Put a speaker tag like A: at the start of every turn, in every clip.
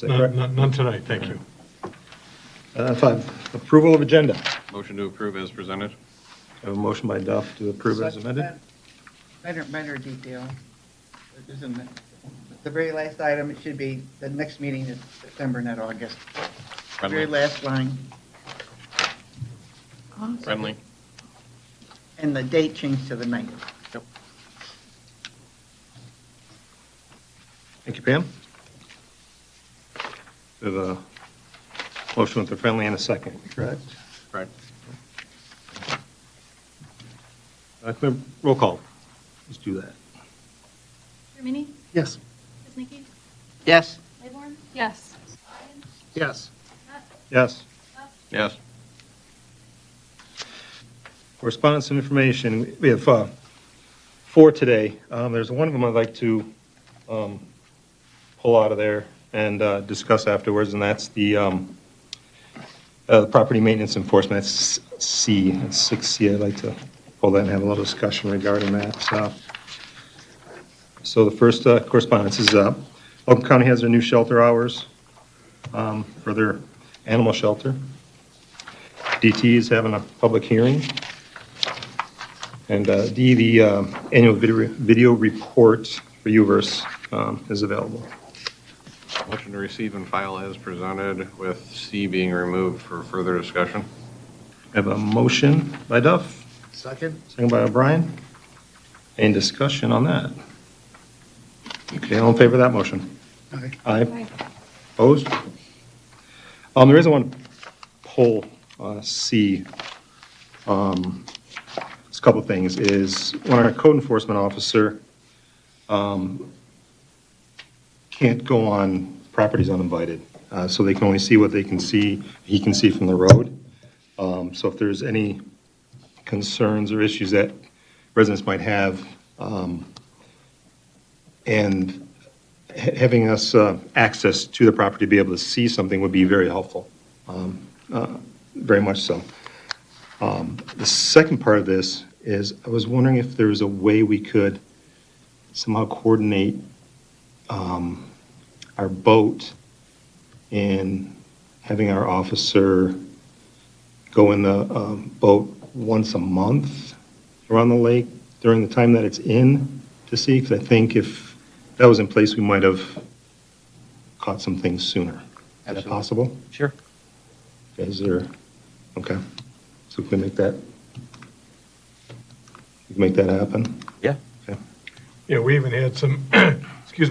A: Is that correct?
B: None tonight, thank you.
A: 5, approval of agenda.
C: Motion to approve as presented.
A: I have a motion by Duff to approve as amended.
D: Minor detail. It is in the very last item, it should be, the next meeting is September, not August. Very last line,
C: Friendly.
D: and the date changed to the 9th.
C: Yep.
A: Thank you, Pam. We have a motion with the friendly and a second, correct?
C: Right.
A: Roll call. Let's do that.
E: Termini?
A: Yes.
E: Kuznicki?
D: Yes.
E: Claiborne? Yes.
A: Yes. Yes.
C: Yes.
A: Correspondence and information, we have 4 today. There's one of them I'd like to pull out of there and discuss afterwards, and that's the property maintenance enforcement. That's C, that's 6C. I'd like to pull that and have a little discussion regarding that. So the first correspondence is Oakland County has their new shelter hours for their animal shelter. DT is having a public hearing. And D, the annual video report for UVerse is available.
C: Motion to receive and file as presented, with C being removed for further discussion.
A: I have a motion by Duff. Second by O'Brien. Any discussion on that? Okay, all in favor of that motion? Aye. Aye. Opposed? The reason I want to pull C, it's a couple of things, is when our code enforcement officer can't go on properties uninvited, so they can only see what they can see, he can see from the road. So if there's any concerns or issues that residents might have, and having us access to the property to be able to see something would be very helpful, very much so. The second part of this is I was wondering if there was a way we could somehow coordinate our boat in having our officer go in the boat once a month around the lake during the time that it's in to see, because I think if that was in place, we might have caught some things sooner. Is that possible?
F: Sure.
A: Is there, okay, so can we make that, happen?
F: Yeah.
A: Okay.
B: Yeah, we even had some,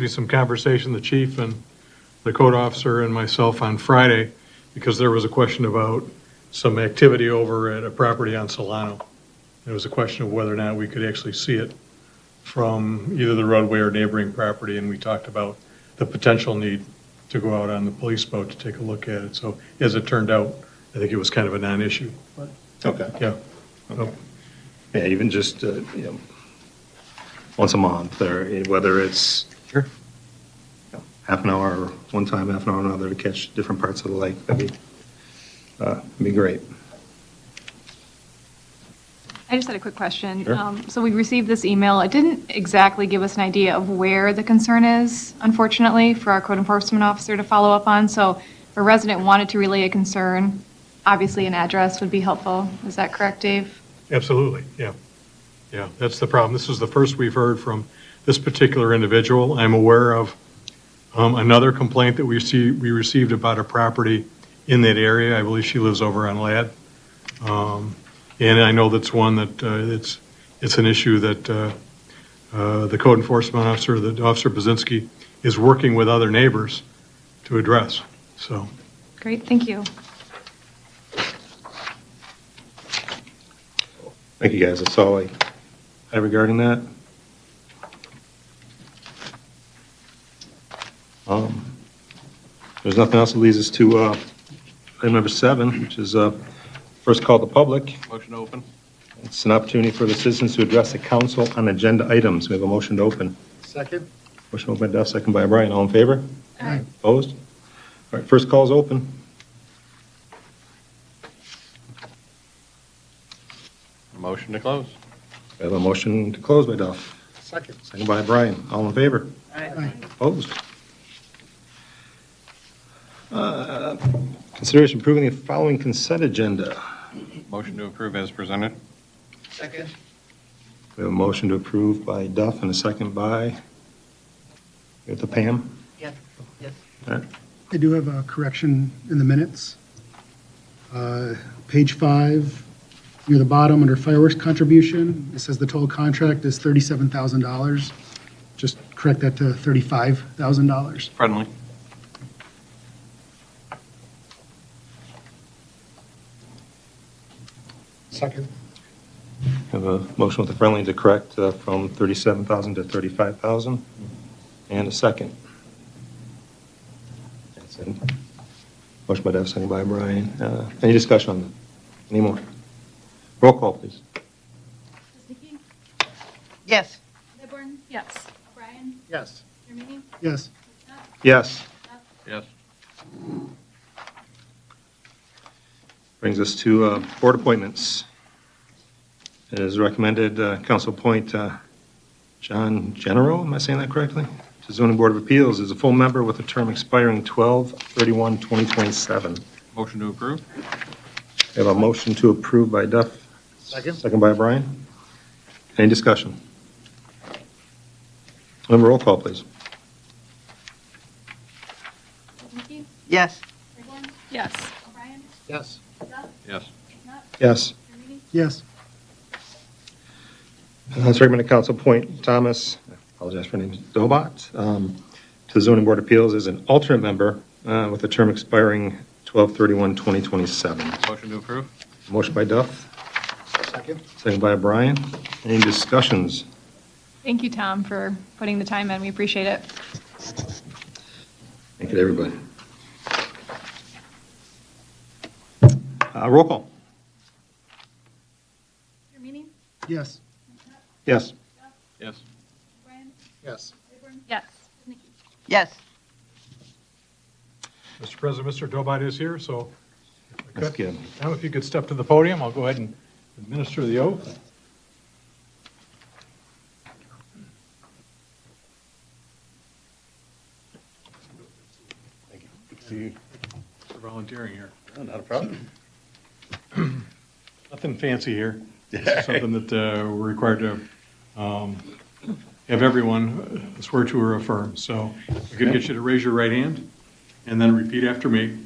B: some conversation, the chief and the code officer and myself on Friday, because there was a question about some activity over at a property on Solano. It was a question of whether or not we could actually see it from either the roadway or neighboring property, and we talked about the potential need to go out on the police boat to take a look at it. So as it turned out, I think it was kind of a non-issue. But
A: Okay.
B: yeah.
A: Okay. Yeah, even just, once a month, or whether it's
F: Sure.
A: half an hour, or one time, half an hour, another, to catch different parts of the lake, that'd be great.
E: I just had a quick question.
A: Sure.
E: So we received this email. It didn't exactly give us an idea of where the concern is, unfortunately, for our code enforcement officer to follow up on. So if a resident wanted to relay a concern, obviously an address would be helpful. Is that correct, Dave?
B: Absolutely, yeah. Yeah, that's the problem. This is the first we've heard from this particular individual. I'm aware of another complaint that we received about a property in that area. I believe she lives over on Ladd. And I know that's one that it's an issue that the code enforcement officer, the Officer Bazinski, is working with other neighbors to address, so.
E: Great, thank you.
A: Thank you, guys. That's all I have regarding that. There's nothing else that leads us to item number 7, which is first call to public.
C: Motion to open.
A: It's an opportunity for the citizens to address the council on agenda items. We have a motion to open.
D: Second?
A: Motion open by Duff, second by Brian. All in favor?
E: Aye.
A: Opposed? All right, first call is open.
C: Motion to close.
A: We have a motion to close by Duff. Second by Brian. All in favor?
D: Aye.
A: Opposed? Consideration approving the following consent agenda.
C: Motion to approve as presented.
D: Second.
A: We have a motion to approve by Duff and a second by, with the Pam.
D: Yes, yes.
A: All right.
F: I do have a correction in the minutes. Page 5, near the bottom, under fireworks contribution, it says the total contract is $37,000. Just correct that to $35,000.
C: Friendly.
F: Second.
A: Have a motion with the friendly to correct from 37,000 to 35,000. And a second. That's it. Motion by Deb, second by Brian. Any discussion on that? Any more? Roll call, please.
E: Kuznicki?
D: Yes.
E: Claiborne? Yes. O'Brien?
F: Yes.
E: Jermaine?
F: Yes.
A: Yes.
C: Yes.
A: Brings us to board appointments. It is recommended council appoint John Genero, am I saying that correctly? To Zoning Board of Appeals as a full member with a term expiring 12/31/2027.
C: Motion to approve.
A: We have a motion to approve by Duff.
F: Second.
A: Second by Brian. Any discussion? Roll call, please.
E: Kuznicki?
D: Yes.
E: Claiborne? Yes. O'Brien?
F: Yes.
E: Duff?
C: Yes.
E: Knopf?
A: Yes.
E: Jermaine?
F: Yes.
A: It's recommended council appoint Thomas, I apologize for names, Dobat, to the Zoning Board of Appeals as an alternate member with a term expiring 12/31/2027.
C: Motion to approve.
A: Motion by Duff,
F: Second.
A: second by Brian. Any discussions?
E: Thank you, Tom, for putting the time in. We appreciate it.
A: Thank you to everybody. Roll call.
E: Jermaine?
F: Yes.
A: Yes.
C: Yes.
E: O'Brien?
F: Yes.
E: Claiborne? Yes. Kuznicki?
D: Yes.
B: Mr. President, Mr. Dobot is here, so if I
A: That's
B: could,
A: good.
B: Tom, if you could step to the podium, I'll go ahead and administer the oath. For volunteering here.
G: Not a problem.
B: Nothing fancy here. This is something that we're required to have everyone swear to or affirm. So I could get you to raise your right hand and then repeat after me.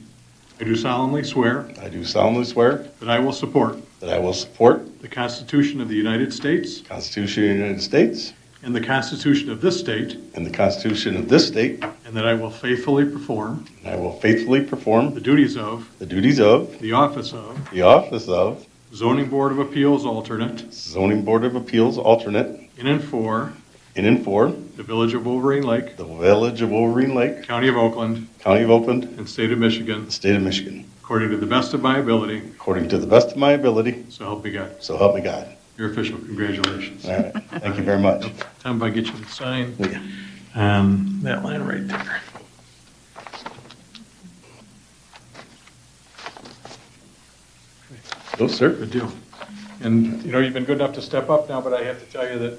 B: I do solemnly swear
G: I do solemnly swear
B: that I will support
G: that I will support
B: the Constitution of the United States
G: the Constitution of the United States
B: and the Constitution of this state,
G: and the Constitution of this state,
B: and that I will faithfully perform
G: and I will faithfully perform
B: the duties of
G: the duties of
B: the office of
G: the office of
B: Zoning Board of Appeals alternate
G: Zoning Board of Appeals alternate
B: in and for
G: in and for
B: the Village of Wolverine Lake,
G: the Village of Wolverine Lake,
B: County of Oakland,
G: County of Oakland,
B: and State of Michigan,
G: State of Michigan,
B: according to the best of my ability,
G: according to the best of my ability,
B: so help me God.
G: so help me God.
B: Your official congratulations.
G: All right, thank you very much.
B: Tom, if I get you to sign
G: Yeah.
B: that line right there.
G: No, sir.
B: Good deal. And, you know, you've been good enough to step up now, but I have to tell you that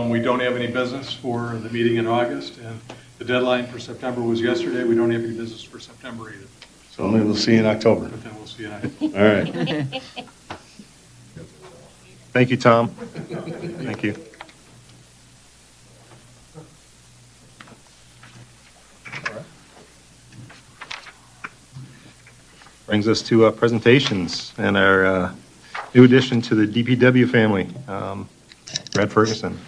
B: we don't have any business for the meeting in August, and the deadline for September was yesterday. We don't have any business for September either,
G: So only we'll see you in October.
B: but then we'll see you.
G: All right.
A: Thank you, Tom. Thank you. Brings us to presentations and our new addition to the DPW family, Brad Ferguson.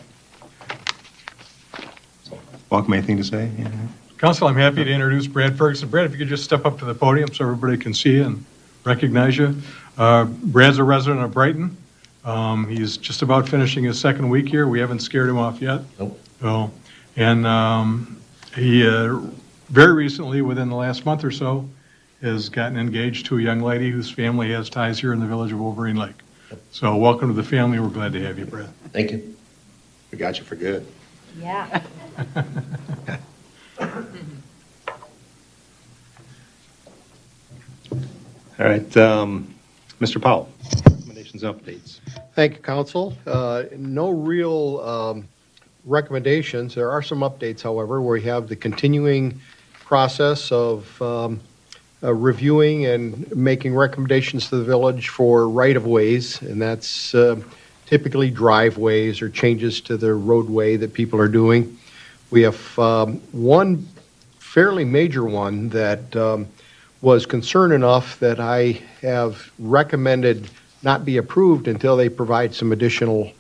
A: Welcome, anything to say? Yeah.
B: Council, I'm happy to introduce Brad Ferguson. Brad, if you could just step up to the podium so everybody can see you and recognize you. Brad's a resident of Brighton. He's just about finishing his second week here. We haven't scared him off yet.
G: Nope.
B: So, and he very recently, within the last month or so, has gotten engaged to a young lady whose family has ties here in the Village of Wolverine Lake. So welcome to the family. We're glad to have you, Brad.
G: Thank you. We got you for good.
E: Yeah.
A: All right, Mr. Powell, recommendations, updates.
H: Thank you, council. No real recommendations. There are some updates, however, where we have the continuing process of reviewing and making recommendations to the village for right-of-ways, and that's typically driveways or changes to the roadway that people are doing. We have one fairly major one that was concern enough that I have recommended not be approved until they provide some additional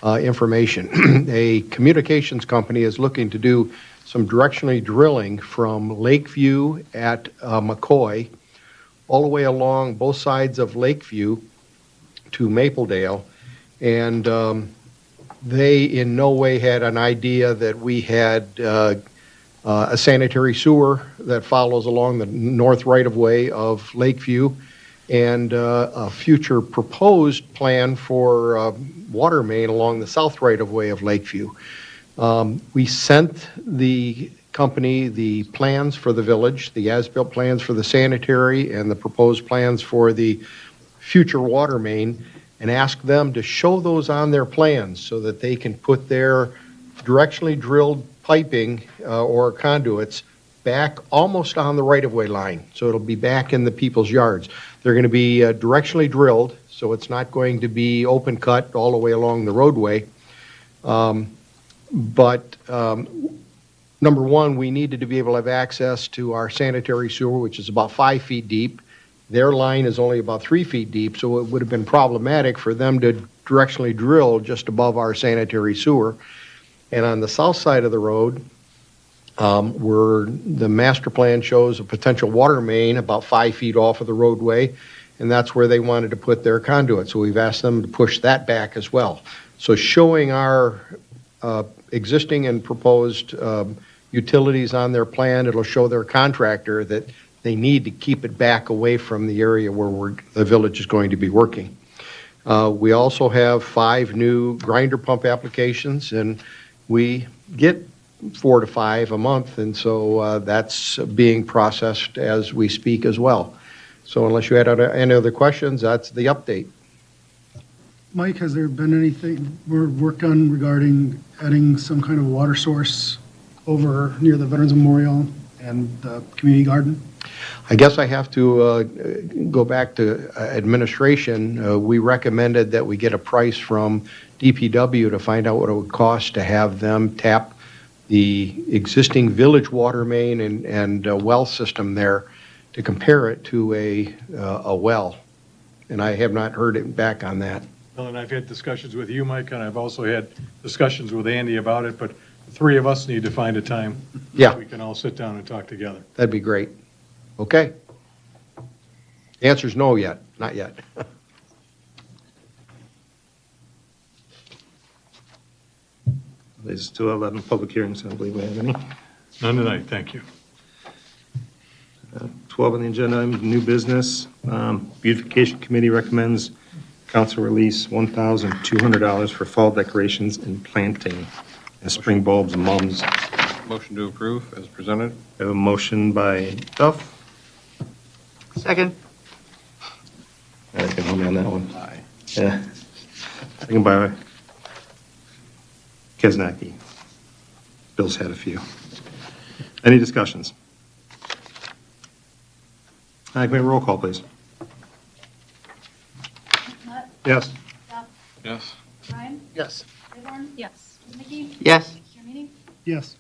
H: information. A communications company is looking to do some directionally drilling from Lakeview at McCoy all the way along both sides of Lakeview to Mapledale. And they in no way had an idea that we had a sanitary sewer that follows along the north right-of-way of Lakeview, and a future proposed plan for water main along the south right-of-way of Lakeview. We sent the company the plans for the village, the as-built plans for the sanitary, and the proposed plans for the future water main, and asked them to show those on their plans so that they can put their directionally drilled piping or conduits back almost on the right-of-way line. So it'll be back in the people's yards. They're going to be directionally drilled, so it's not going to be open cut all the way along the roadway. But number one, we needed to be able to have access to our sanitary sewer, which is about 5 feet deep. Their line is only about 3 feet deep, so it would have been problematic for them to directionally drill just above our sanitary sewer. And on the south side of the road, where the master plan shows a potential water main about 5 feet off of the roadway, and that's where they wanted to put their conduit. So we've asked them to push that back as well. So showing our existing and proposed utilities on their plan, it'll show their contractor that they need to keep it back away from the area where the village is going to be working. We also have 5 new grinder pump applications, and we get 4 to 5 a month, and so that's being processed as we speak as well. So unless you had any other questions, that's the update.
F: Mike, has there been anything work done regarding adding some kind of water source over near the Veterans Memorial and the community garden?
H: I guess I have to go back to administration. We recommended that we get a price from DPW to find out what it would cost to have them tap the existing village water main and well system there to compare it to a well. And I have not heard it back on that.
B: Well, and I've had discussions with you, Mike, and I've also had discussions with Andy about it, but the 3 of us need to find a time.
H: Yeah.
B: We can all sit down and talk together.
H: That'd be great. Okay. The answer's no yet, not yet.
A: There's still 11 public hearings, I don't believe we have any.
B: None tonight, thank you.
A: 12 on the agenda, item, new business. Beautification Committee recommends council release $1,200 for fall decorations and planting and spring bulbs and mums.
C: Motion to approve as presented.
A: We have a motion by Duff.
D: Second.
A: I can hold me on that one.
C: Aye.
A: Yeah. Second by Keznaki. Bill's had a few. Any discussions? Can we have a roll call, please?
E: Nutt,
A: Yes.
E: Duff,
C: Yes.
E: Ryan,
H: Yes.
E: Rayborn? Yes. Mickey?
D: Yes.
E: Mr. Meany?
F: Yes.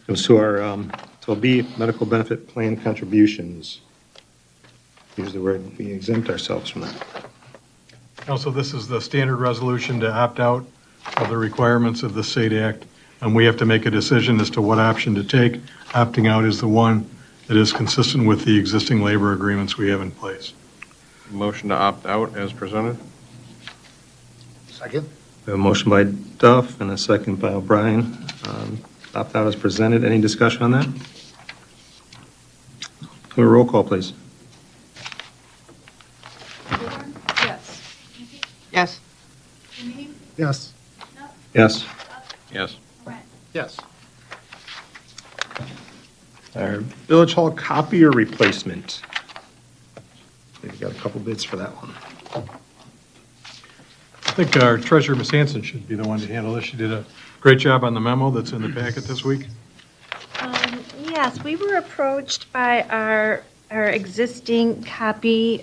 A: Goes to our 12B, medical benefit plan contributions. Usually we exempt ourselves from that.
B: Also, this is the standard resolution to opt out of the requirements of the SAID Act, and we have to make a decision as to what option to take. Opting out is the one that is consistent with the existing labor agreements we have in place.
C: Motion to opt out as presented.
H: Second?
A: We have a motion by Duff and a second by O'Brien. Opt out as presented. Any discussion on that? Can we have a roll call, please?
E: Rayborn? Yes. Mickey?
D: Yes.
E: Mr. Meany?
F: Yes.
E: Nutt,
A: Yes.
E: Duff,
C: Yes.
E: Ryan?
H: Yes.
A: Our Village Hall copier replacement. We've got a couple bids for that one.
B: I think our treasurer, Ms. Hanson, should be the one to handle this. She did a great job on the memo that's in the packet this week.
I: Yeah, Yes, we were approached by our existing copier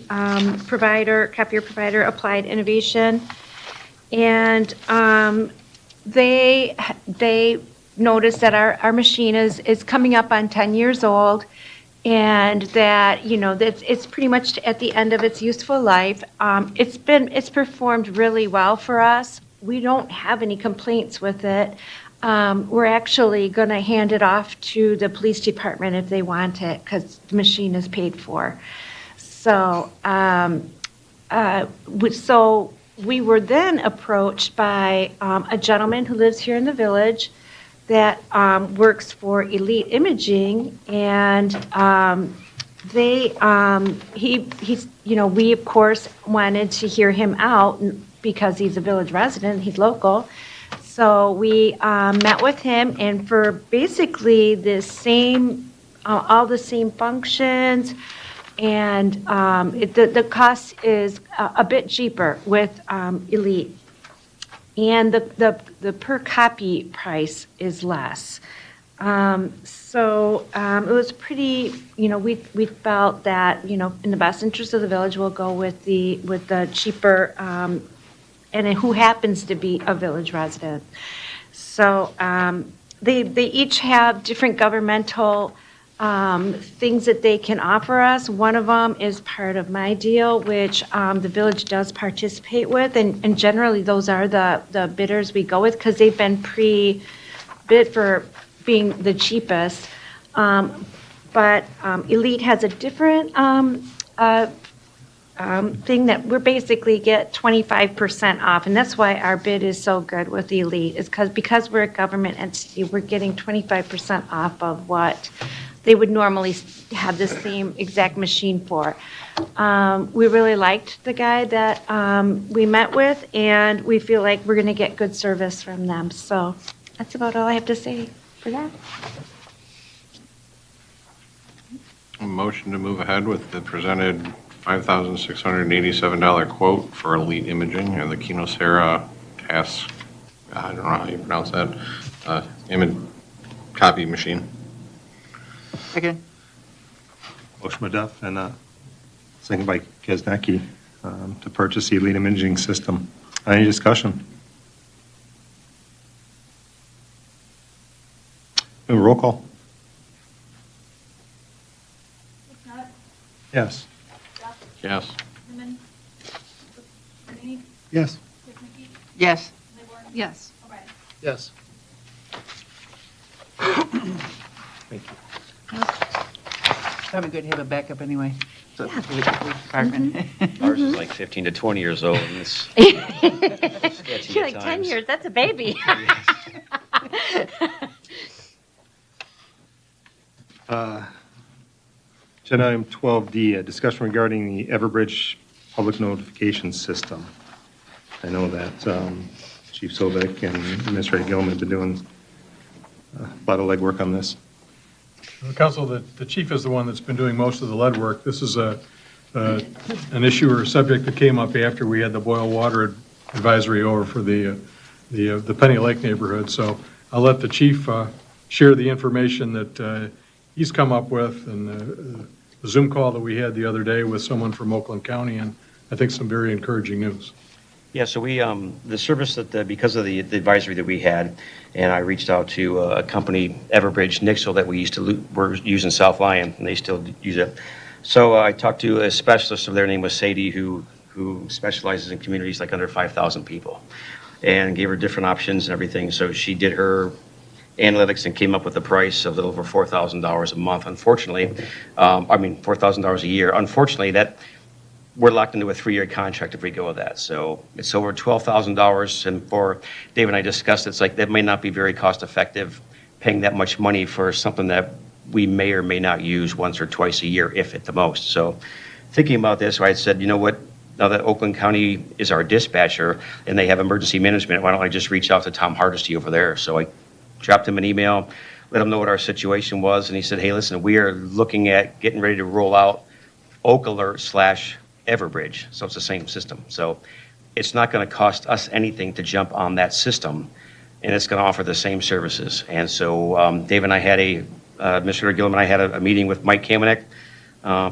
I: provider, Applied Innovation, and they noticed that our machine is coming up on 10 years old, and that, that it's pretty much at the end of its useful life. It's performed really well for us. We don't have any complaints with it. We're actually going to hand it off to the police department if they want it, because the machine is paid for. So, we were then approached by a gentleman who lives here in the village that works for Elite Imaging, and we of course wanted to hear him out because he's a village resident, he's local. So we met with him, and for basically all the same functions, and the cost is a bit cheaper with Elite. And the per copy price is less. So it was pretty, we felt that, in the best interest of the village, we'll go with the cheaper, and who happens to be a village resident. So they each have different governmental things that they can offer us. One of them is part of my deal, which the village does participate with, and generally those are the bidders we go with, because they've been pre-bid for being the cheapest. But Elite has a different thing that we're basically get 25% off, and that's why our bid is so good with Elite, is because we're a government entity, we're getting 25% off of what they would normally have the same exact machine for. We really liked the guy that we met with, and we feel like we're going to get good service from them. So that's about all I have to say for that.
C: A motion to move ahead with the presented $5,687 quote for Elite Imaging and the Kyocera task, I don't know how you pronounce that, image copy machine.
D: Again.
A: Motion by Duff and second by Kaznecki to purchase the Elite Imaging System. Any discussion? Roll call. Yes.
C: Yes.
F: Yes.
D: Yes.
E: Yes.
H: Yes.
A: Thank you.
D: Probably good to have a backup anyway. So for the police department.
J: Ours is like 15 to 20 years old, and it's sketchy
I: You're
J: at
I: like 10
J: times.
I: years, that's a baby.
A: Agenda item 12D, a discussion regarding the Everbridge public notification system. I know that Chief Sobeck and Administrator Gilman have been doing a lot of legwork on this.
B: Council, the chief is the one that's been doing most of the lead work. This is an issue or a subject that came up after we had the boil water advisory over for the Penny Lake neighborhood. So I'll let the chief share the information that he's come up with, and the Zoom call that we had the other day with someone from Oakland County, and I think some very encouraging news.
J: Yeah, so we, the service that, because of the advisory that we had, and I reached out to a company, Everbridge Nixle, that we used to, we're using South Lyon, and they still use it. So I talked to a specialist, their name was Sadie, who specializes in communities like under 5,000 people, and gave her different options and everything. So she did her analytics and came up with a price of a little over $4,000 a month. Unfortunately, $4,000 a year. Unfortunately, that we're locked into a 3-year contract if we go with that. So it's over $12,000. And for Dave and I discussed, it's like that may not be very cost effective paying that much money for something that we may or may not use once or twice a year, if at the most. So thinking about this, I said, you know what? Now that Oakland County is our dispatcher and they have emergency management, why don't I just reach out to Tom Hardesty over there? So I dropped him an email, let him know what our situation was, and he said, hey, listen, we are looking at getting ready to roll out Oak Alert / Everbridge, so it's the same system. So it's not going to cost us anything to jump on that system, and it's going to offer the same services. And so Dave and I had a Mr. Gillum and I had a meeting with Mike Kamenek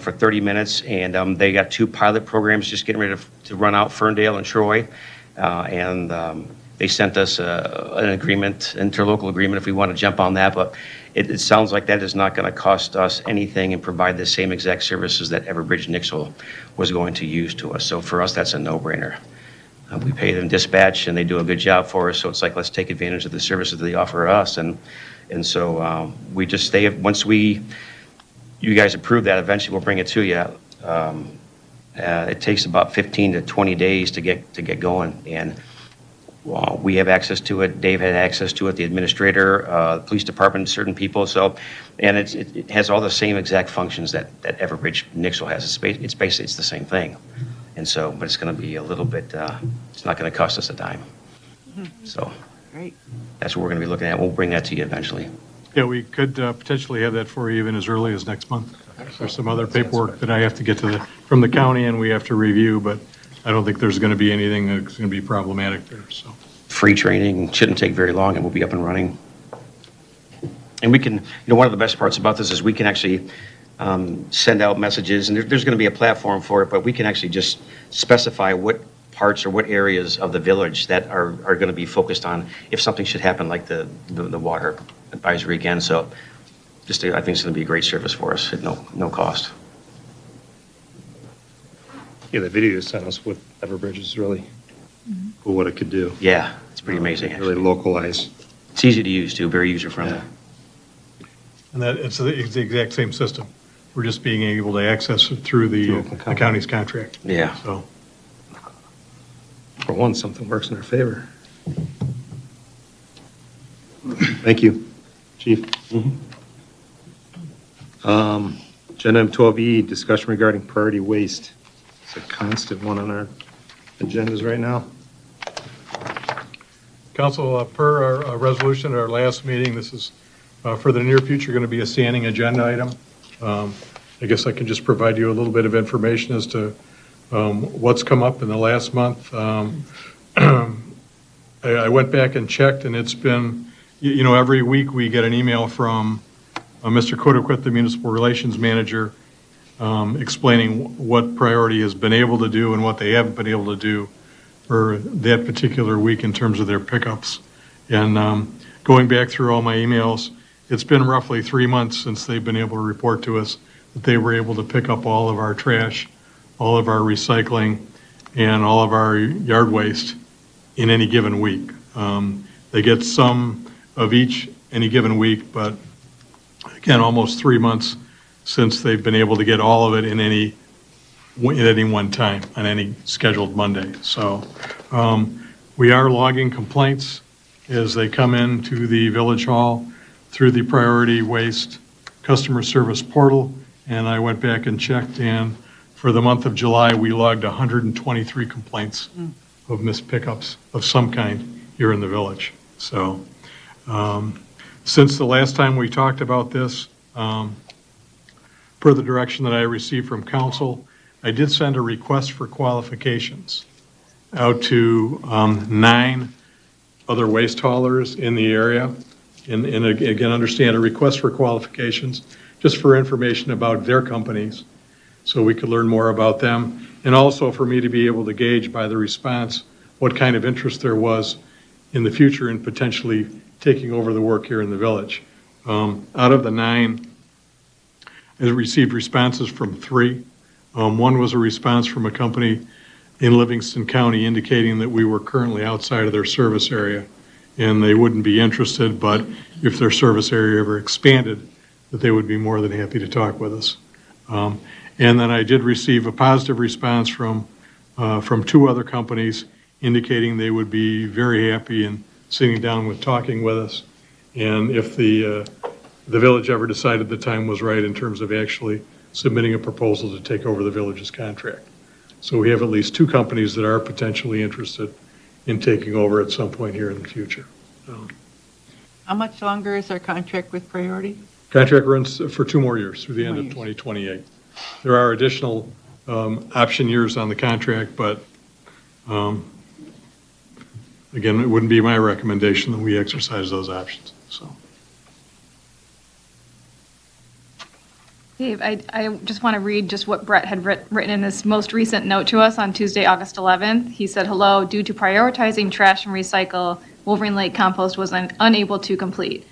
J: for 30 minutes, and they got 2 pilot programs just getting ready to run out, Ferndale and Troy. They sent us an agreement, interlocal agreement, if we want to jump on that, but it sounds like that is not going to cost us anything and provide the same exact services that Everbridge Nixle was going to use to us. So for us, that's a no-brainer. We pay them dispatch, and they do a good job for us, so it's like, let's take advantage of the services that they offer us. And so we just stay, once you guys approve that, eventually we'll bring it to you. It takes about 15 to 20 days to get going, and we have access to it. Dave had access to it, the administrator, the police department, certain people. So, and it has all the same exact functions that Everbridge Nixle has. It's basically the same thing. And so, but it's going to be a little bit, it's not going to cost us a dime. So
D: Great.
J: that's what we're going to be looking at. We'll bring that to you eventually.
B: Yeah, we could potentially have that for you even as early as next month. There's some other paperwork that I have to get from the county and we have to review, but I don't think there's going to be anything that's going to be problematic there, so.
J: Free training, shouldn't take very long, and we'll be up and running. And we can, one of the best parts about this is we can actually send out messages, and there's going to be a platform for it, but we can actually just specify what parts or what areas of the village that are going to be focused on if something should happen, like the water advisory again. So just, I think it's going to be a great service for us at no cost.
A: Yeah, the video you sent us with Everbridge is really cool what it could do.
J: Yeah, it's pretty amazing,
A: Really
J: actually.
A: localized.
J: It's easy to use, too, very user-friendly.
A: Yeah.
B: And that, it's the exact same system. We're just being able to access it through the county's contract.
J: Yeah.
B: So,
A: For once, something works in our favor. Thank you, Chief. Agenda item 12E, discussion regarding priority waste. It's a constant one on our agendas right now.
B: Council, per our resolution at our last meeting, this is for the near future going to be a standing agenda item. I guess I can just provide you a little bit of information as to what's come up in the last month. I went back and checked, and it's been, every week we get an email from Mr. Kodaquit, the Municipal Relations Manager, explaining what priority has been able to do and what they haven't been able to do for that particular week in terms of their pickups. And going back through all my emails, it's been roughly 3 months since they've been able to report to us that they were able to pick up all of our trash, all of our recycling, and all of our yard waste in any given week. They get some of each any given week, but again, almost 3 months since they've been able to get all of it at any one time on any scheduled Monday. So we are logging complaints as they come into the Village Hall through the Priority Waste Customer Service Portal. And I went back and checked, and for the month of July, we logged 123 complaints of missed pickups of some kind here in the village. So since the last time we talked about this, per the direction that I received from council, I did send a request for qualifications out to 9 other waste haulers in the area. And again, understand a request for qualifications just for information about their companies, so we could learn more about them, and also for me to be able to gauge by the response what kind of interest there was in the future in potentially taking over the work here in the village. Out of the 9, I received responses from 3. One was a response from a company in Livingston County indicating that we were currently outside of their service area and they wouldn't be interested, but if their service area ever expanded, that they would be more than happy to talk with us. And then I did receive a positive response from 2 other companies indicating they would be very happy in sitting down talking with us. And if the village ever decided the time was right in terms of actually submitting a proposal to take over the village's contract. So we have at least 2 companies that are potentially interested in taking over at some point here in the future.
K: How much longer is our contract with Priority?
B: Contract runs for 2 more years through the end of 2028. There are additional option years on the contract, but again, it wouldn't be my recommendation that we exercise those options. So,
E: Dave, I just want to read just what Brett had written in this most recent note to us on Tuesday, August 11th. He said, "Hello, due to prioritizing trash and recycle, Wolverine Lake compost was unable to complete."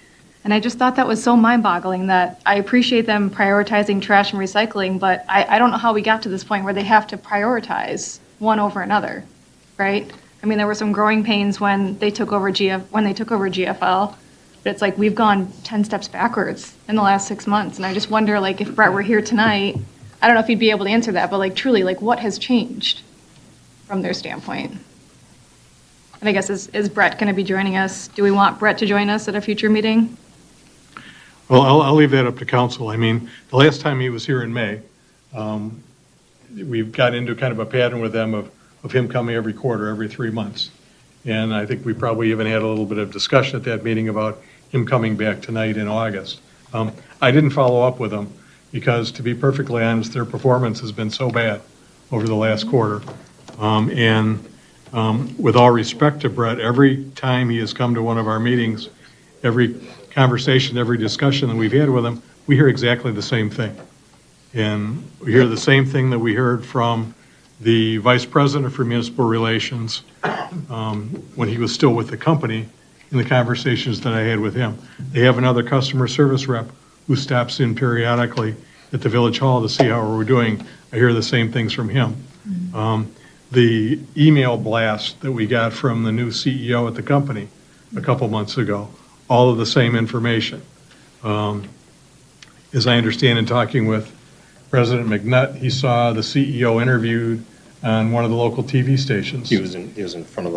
E: And I just thought that was so mind-boggling that I appreciate them prioritizing trash and recycling, but I don't know how we got to this point where they have to prioritize one over another, right? I mean, there were some growing pains when they took over GFL, but it's like we've gone 10 steps backwards in the last 6 months. And I just wonder, like, if Brett were here tonight, I don't know if he'd be able to answer that, but like truly, like what has changed from their standpoint? And I guess, is Brett going to be joining us? Do we want Brett to join us at a future meeting?
B: Well, I'll leave that up to council. I mean, the last time he was here in May, we've got into kind of a pattern with them of him coming every quarter, every 3 months. And I think we probably even had a little bit of discussion at that meeting about him coming back tonight in August. I didn't follow up with them because, to be perfectly honest, their performance has been so bad over the last quarter. With all respect to Brett, every time he has come to one of our meetings, every conversation, every discussion that we've had with him, we hear exactly the same thing. And we hear the same thing that we heard from the Vice President for Municipal Relations when he was still with the company in the conversations that I had with him. They have another customer service rep who stops in periodically at the Village Hall to see how we're doing. I hear the same things from him. The email blast that we got from the new CEO at the company a couple months ago, all of the same information. As I understand in talking with President McNutt, he saw the CEO interviewed on one of the local TV stations.
A: He was in front of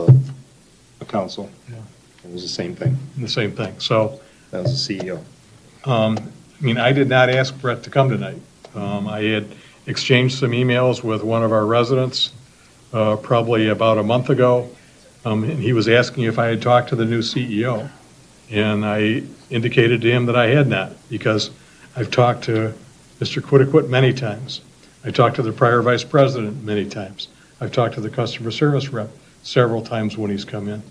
A: a council.
B: Yeah.
A: It was the same thing.
B: The same thing. So,
A: That was the CEO.
B: I mean, I did not ask Brett to come tonight. I had exchanged some emails with one of our residents probably about a month ago, and he was asking if I had talked to the new CEO. And I indicated to him that I had not, because I've talked to Mr. Quiddiquit many times. I talked to the prior vice president many times. I've talked to the customer service rep several times when he's come in.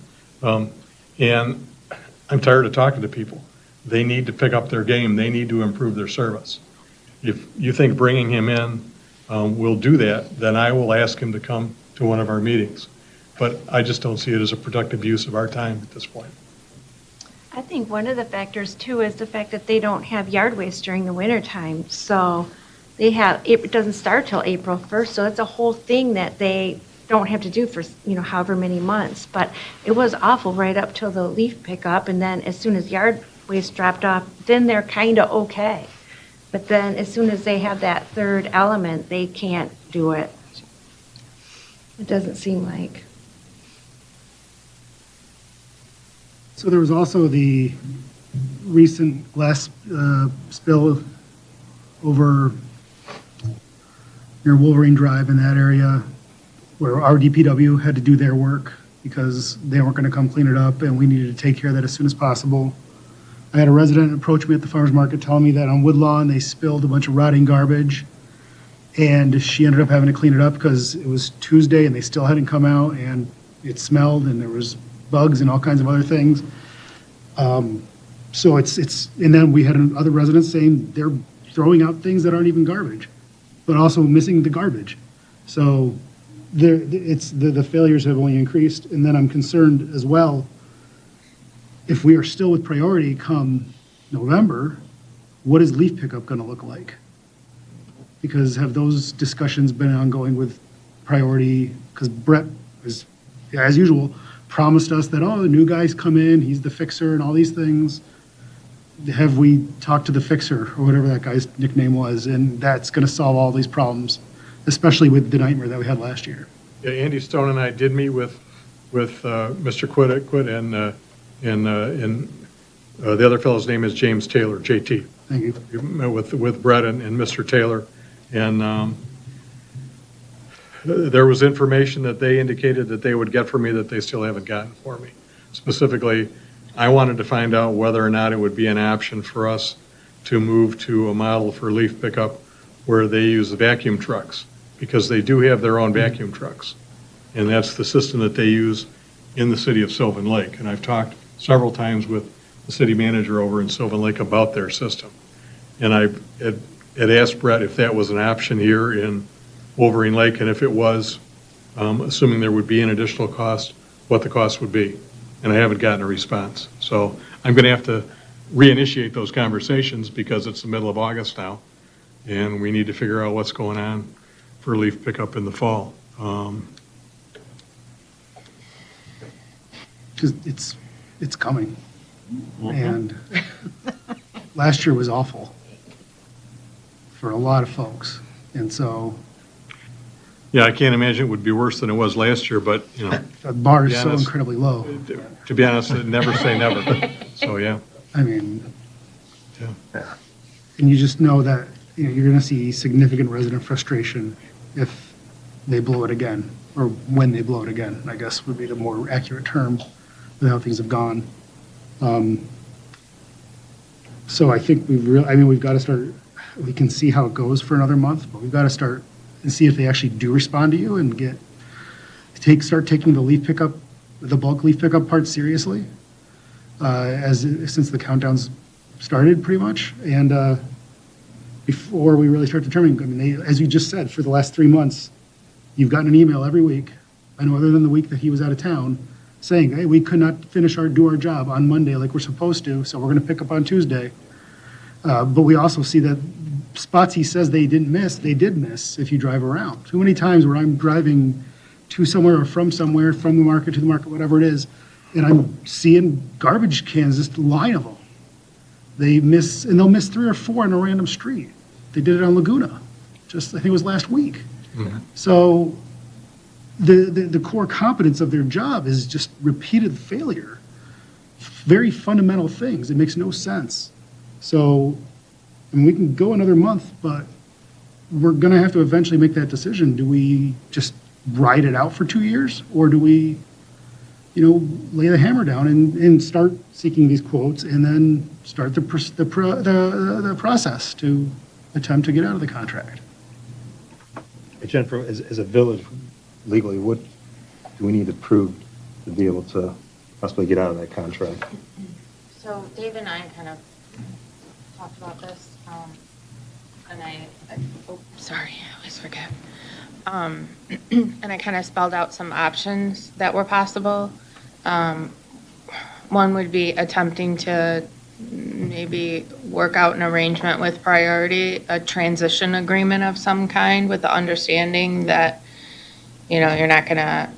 B: And I'm tired of talking to people. They need to pick up their game. They need to improve their service. If you think bringing him in will do that, then I will ask him to come to one of our meetings. But I just don't see it as a productive use of our time at this point.
I: I think one of the factors too is the fact that they don't have yard waste during the winter time. So it doesn't start till April 1st. So it's a whole thing that they don't have to do for, however many months. But it was awful right up till the leaf pickup. And then as soon as yard waste dropped off, then they're kind of okay. But then as soon as they have that third element, they can't do it. It doesn't seem like.
F: So there was also the recent glass spill over near Wolverine Drive in that area where our DPW had to do their work because they weren't going to come clean it up, and we needed to take care of that as soon as possible. I had a resident approach me at the farmer's market telling me that on Woodlawn they spilled a bunch of rotting garbage, and she ended up having to clean it up because it was Tuesday and they still hadn't come out, and it smelled and there was bugs and all kinds of other things. So and then we had other residents saying they're throwing out things that aren't even garbage, but also missing the garbage. So the failures have only increased. And then I'm concerned as well, if we are still with priority come November, what is leaf pickup going to look like? Because have those discussions been ongoing with priority? Because Brett is, as usual, promised us that, the new guy's come in, he's the fixer and all these things. Have we talked to the fixer or whatever that guy's nickname was? And that's going to solve all these problems, especially with the nightmare that we had last year.
B: Yeah, Andy Stone and I did meet with Mr. Quiddiquit and the other fellow's name is James Taylor, JT.
F: Thank you.
B: We met with Brett and Mr. Taylor, and there was information that they indicated that they would get for me that they still haven't gotten for me. Specifically, I wanted to find out whether or not it would be an option for us to move to a model for leaf pickup where they use the vacuum trucks, because they do have their own vacuum trucks. And that's the system that they use in the city of Sylvan Lake. And I've talked several times with the city manager over in Sylvan Lake about their system. And I had had asked Brett if that was an option here in Wolverine Lake, and if it was, assuming there would be an additional cost, what the cost would be. And I haven't gotten a response. So I'm going to have to reinitiate those conversations because it's the middle of August now, and we need to figure out what's going on for leaf pickup in the fall.
F: Because it's coming. And last year was awful for a lot of folks. And so
B: Yeah, I can't imagine it would be worse than it was last year, but, you know,
F: the bar is
B: Yeah,
F: so
B: that's-
F: incredibly low.
B: to be honest, never say never. So, yeah.
F: I mean,
B: Yeah.
F: and you just know that, you know, you're going to see significant resident frustration if they blow it again, or when they blow it again, I guess would be the more accurate term with how things have gone. So I think we've got to start, we can see how it goes for another month, but we've got to start and see if they actually do respond to you and start taking the leaf pickup, the bulk leaf pickup part seriously, since the countdowns started pretty much, and before we really start determining, I mean, as you just said, for the last 3 months, you've gotten an email every week, I know other than the week that he was out of town, saying, hey, we could not do our job on Monday like we're supposed to, so we're going to pick up on Tuesday. But we also see that spots he says they did miss if you drive around. Too many times where I'm driving to somewhere or from somewhere, from the market to the market, whatever it is, and I'm seeing garbage cans, just a line of them. They'll miss 3 or 4 on a random street. They did it on Laguna, I think it was last week. So the core competence of their job is just repeated failure. Very fundamental things. It makes no sense. So, I mean, we can go another month, but we're going to have to eventually make that decision. Do we just ride it out for 2 years, or do we, lay the hammer down and start seeking these quotes and then start the process to attempt to get out of the contract?
A: Jennifer, as a village, legally, what do we need to prove to be able to possibly get out of that contract?
L: So Dave and I kind of talked about this, and sorry, I always forget. And I kind of spelled out some options that were possible. One would be attempting to maybe work out an arrangement with Priority, a transition agreement of some kind, with the understanding that, you're not going to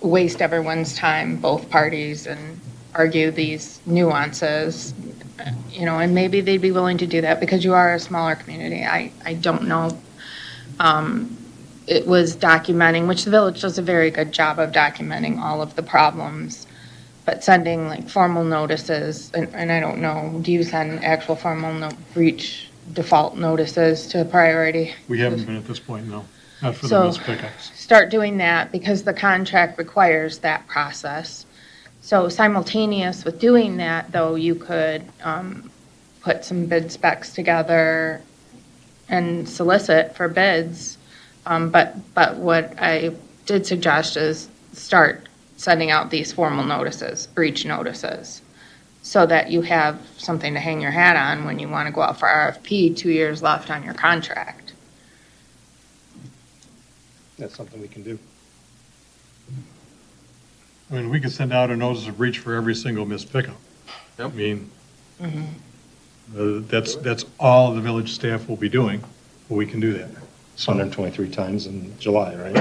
L: waste everyone's time, both parties, and argue these nuances, and maybe they'd be willing to do that because you are a smaller community. I don't know. It was documenting, which the village does a very good job of documenting all of the problems, but sending like formal notices, and I don't know, do you send actual formal breach default notices to Priority?
B: We haven't been at this point, no. Not for the
L: So
B: missed pickups.
L: start doing that because the contract requires that process. So simultaneous with doing that, though, you could put some bid specs together and solicit for bids. But what I did suggest is start sending out these formal notices, breach notices, so that you have something to hang your hat on when you want to go out for RFP 2 years left on your contract.
A: That's something we can do.
B: I mean, we could send out a notice of breach for every single missed pickup. I mean, that's all the village staff will be doing, but we can do that.
A: 123 times in July, right?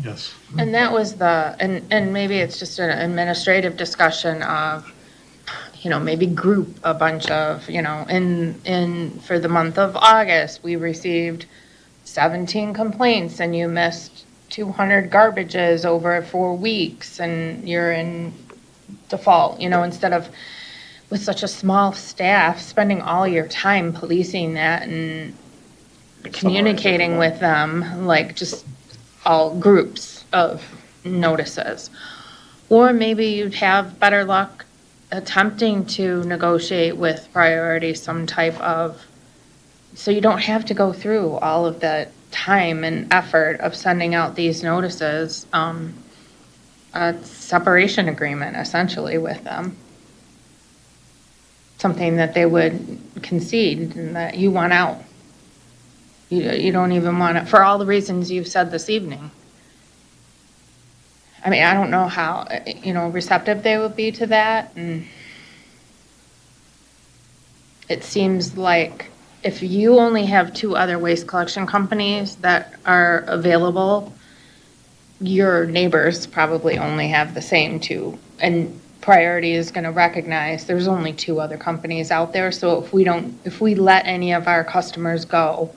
B: Yes.
L: And that was and maybe it's just an administrative discussion of, maybe group a bunch of, for the month of August, we received 17 complaints and you missed 200 garbages over 4 weeks and you're in default, instead of with such a small staff, spending all your time policing that and communicating with them, like just all groups of notices. Or maybe you'd have better luck attempting to negotiate with Priority some type of, so you don't have to go through all of the time and effort of sending out these notices, a separation agreement essentially with them. Something that they would concede and that you want out. You don't even want it, for all the reasons you've said this evening. I mean, I don't know how, receptive they would be to that, and it seems like if you only have 2 other waste collection companies that are available, your neighbors probably only have the same 2. And Priority is going to recognize there's only 2 other companies out there, so if we let any of our customers go,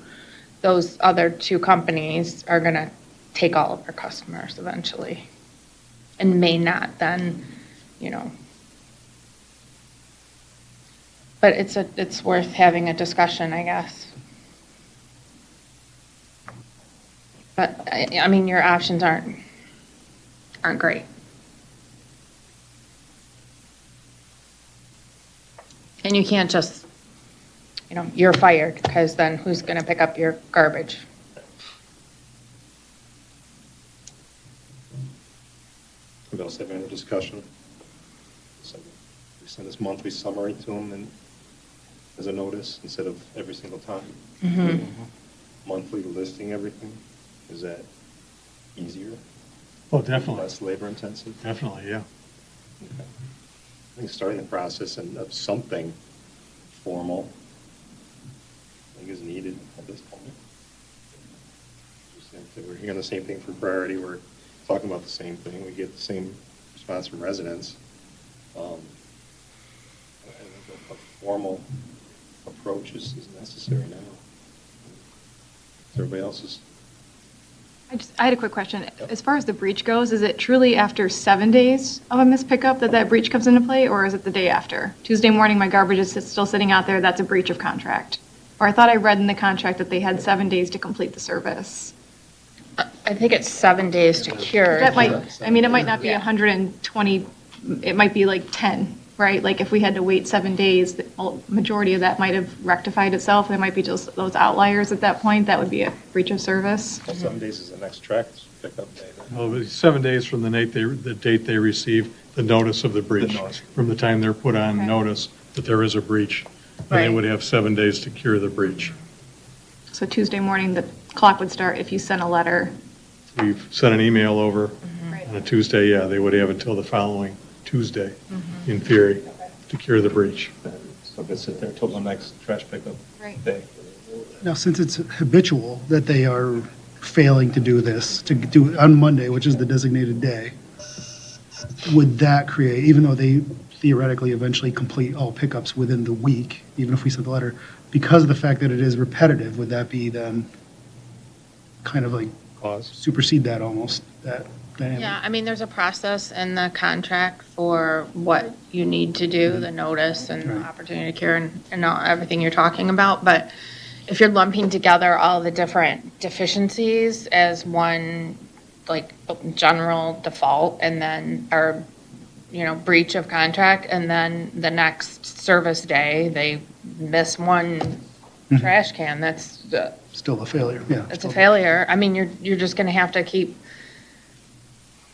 L: those other 2 companies are going to take all of our customers eventually, and may not then, But it's worth having a discussion, I guess. But, I mean, your options aren't great. And you can't just, you're fired, because then who's going to pick up your garbage?
A: Anybody else have any discussion? We send this monthly summary to them and as a notice instead of every single time. Monthly listing everything, is that easier?
B: Oh, definitely,
A: Less labor intensive?
B: definitely, yeah.
A: Okay. I think starting the process and of something formal, I think is needed at this point. Just think that we're hearing the same thing for Priority, we're talking about the same thing, we get the same response from residents. I think a formal approach is necessary now. Everybody else is.
E: I had a quick question. As far as the breach goes, is it truly after 7 days of a missed pickup that breach comes into play, or is it the day after? Tuesday morning, my garbage is still sitting out there, that's a breach of contract. Or I thought I read in the contract that they had 7 days to complete the service.
L: I think it's 7 days to cure.
E: That might, I mean, it might not be 120, it might be like 10, right? Like if we had to wait 7 days, the majority of that might have rectified itself. There might be just those outliers at that point. That would be a breach of service.
A: Well, 7 days is the next track pickup day.
B: Well, it was 7 days from the date they receive the notice of the breach,
A: notice.
B: from the time they're put on
E: Okay.
B: notice that there is a breach. And they
L: Right.
B: would have 7 days to cure the breach.
E: So Tuesday morning, the clock would start if you sent a letter.
B: We've sent an email over
E: Right.
B: on a Tuesday, yeah, they would have until the following Tuesday, in theory, to cure the breach.
A: So they sit there till the next trash pickup
E: Right.
A: day.
F: Now, since it's habitual that they are failing to do this, to do it on Monday, which is the designated day, would that create, even though they theoretically eventually complete all pickups within the week, even if we sent the letter, because of the fact that it is repetitive, would that be then kind of like
A: Cause?
F: supersede that almost, that dynamic?
L: Yeah, I mean, there's a process in the contract for what you need to do, the notice and the
F: Right.
L: opportunity to cure and everything you're talking about. But if you're lumping together all the different deficiencies as one, like, general default and then, or, breach of contract, and then the next service day, they miss one trash can, that's,
F: Still a failure, yeah.
L: it's a failure. I mean, you're just going to have to keep,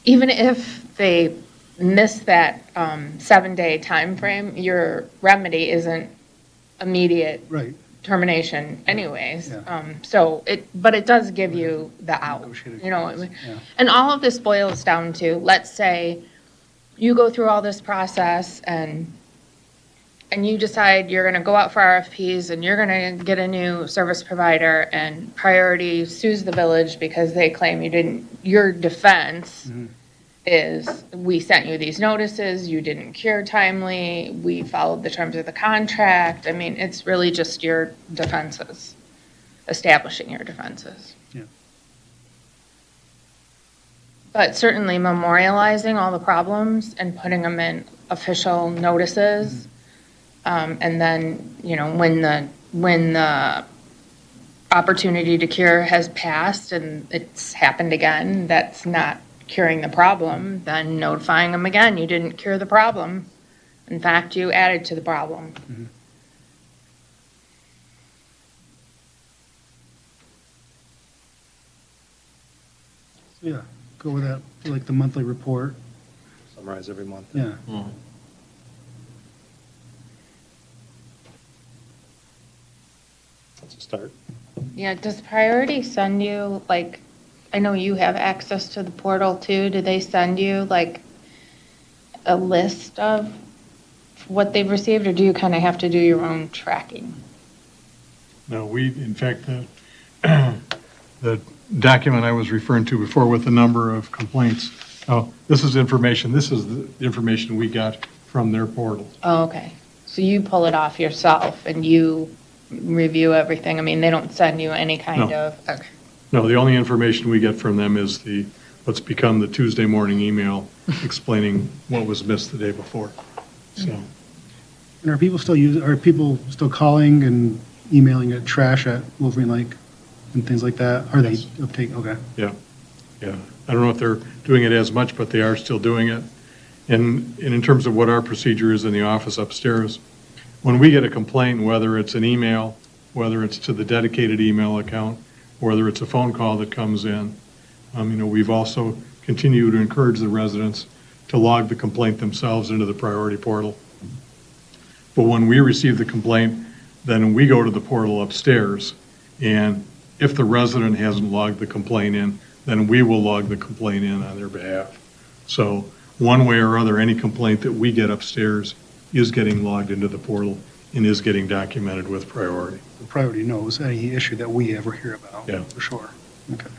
L: even if they miss that 7-day time frame, your remedy isn't immediate
F: Right.
L: termination anyways.
F: Yeah.
L: But it does give you the out,
F: Negotiated
L: Yeah.
F: Yeah.
L: And all of this boils down to, let's say you go through all this process and you decide you're going to go out for RFPs and you're going to get a new service provider, and Priority sues the village because they claim you didn't, your defense is, we sent you these notices, you didn't cure timely, we followed the terms of the contract. I mean, it's really just your defenses, establishing your defenses.
F: Yeah.
L: But certainly memorializing all the problems and putting them in official notices. And then, when the opportunity to cure has passed and it's happened again, that's not curing the problem, then notifying them again, you didn't cure the problem. In fact, you added to the problem.
F: Yeah, go with that, like the monthly report,
A: Summarize every month.
F: yeah.
A: That's a start.
L: Yeah, does Priority send you, like, I know you have access to the portal too, do they send you like a list of what they've received, or do you kind of have to do your own tracking?
B: No, in fact, the document I was referring to before with the number of complaints, this is the information we got from their portal.
L: Oh, okay. So you pull it off yourself and you review everything? I mean, they don't send you any kind
B: No.
L: of, okay.
B: No, the only information we get from them is what's become the Tuesday morning email explaining what was missed the day before. So,
F: And are people still calling and emailing at trash at Wolverine Lake and things like that? Are they uptake? Okay.
B: yeah. I don't know if they're doing it as much, but they are still doing it. And in terms of what our procedure is in the office upstairs, when we get a complaint, whether it's an email, whether it's to the dedicated email account, whether it's a phone call that comes in, we've also continued to encourage the residents to log the complaint themselves into the priority portal. But when we receive the complaint, then we go to the portal upstairs, and if the resident hasn't logged the complaint in, then we will log the complaint in on their behalf. So one way or other, any complaint that we get upstairs is getting logged into the portal and is getting documented with priority.
F: The priority knows any issue that we ever hear about.
B: Yeah.
F: For sure. Okay.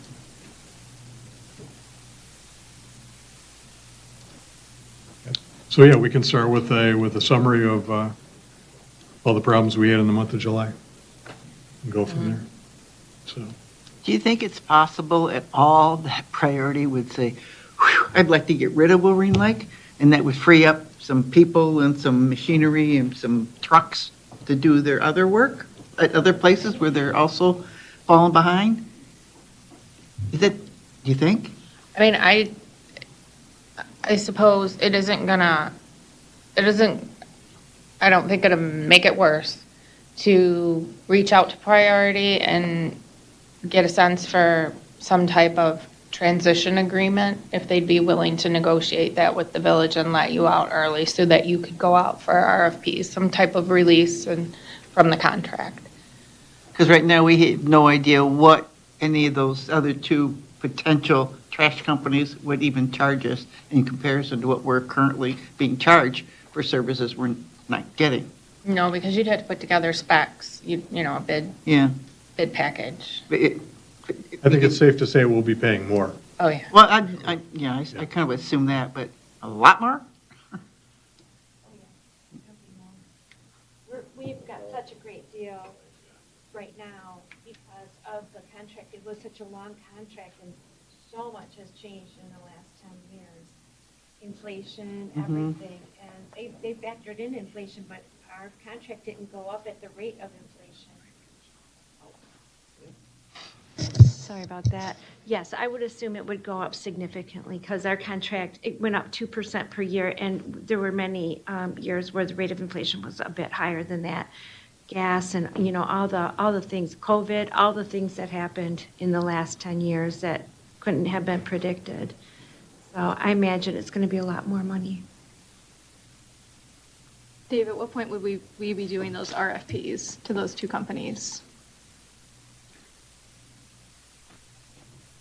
B: So yeah, we can start with a summary of all the problems we had in the month of July and go from there. So,
K: Do you think it's possible at all that Priority would say, "Whew, I'd like to get rid of Wolverine Lake," and that would free up some people and some machinery and some trucks to do their other work at other places where they're also falling behind? Do you think?
L: I mean, I suppose I don't think it'll make it worse to reach out to Priority and get a sense for some type of transition agreement, if they'd be willing to negotiate that with the village and let you out early so that you could go out for RFPs, some type of release from the contract.
K: Because right now we have no idea what any of those other two potential trash companies would even charge us in comparison to what we're currently being charged for services we're not getting.
L: No, because you'd have to put together specs, a
K: Yeah.
L: bid package.
K: But
B: I think it's safe to say we'll be paying more.
L: Oh, yeah.
K: Well, I kind of assume that, but a lot more?
I: We've got such a great deal right now because of the contract. It was such a long contract and so much has changed in the last 10 years. Inflation, everything. And they factored in inflation, but our contract didn't go up at the rate of inflation. Sorry about that. Yes, I would assume it would go up significantly because our contract, it went up 2% per year, and there were many years where the rate of inflation was a bit higher than that. Gas and, all the things, COVID, all the things that happened in the last 10 years that couldn't have been predicted. So I imagine it's going to be a lot more money.
E: Dave, at what point would we be doing those RFPs to those two companies?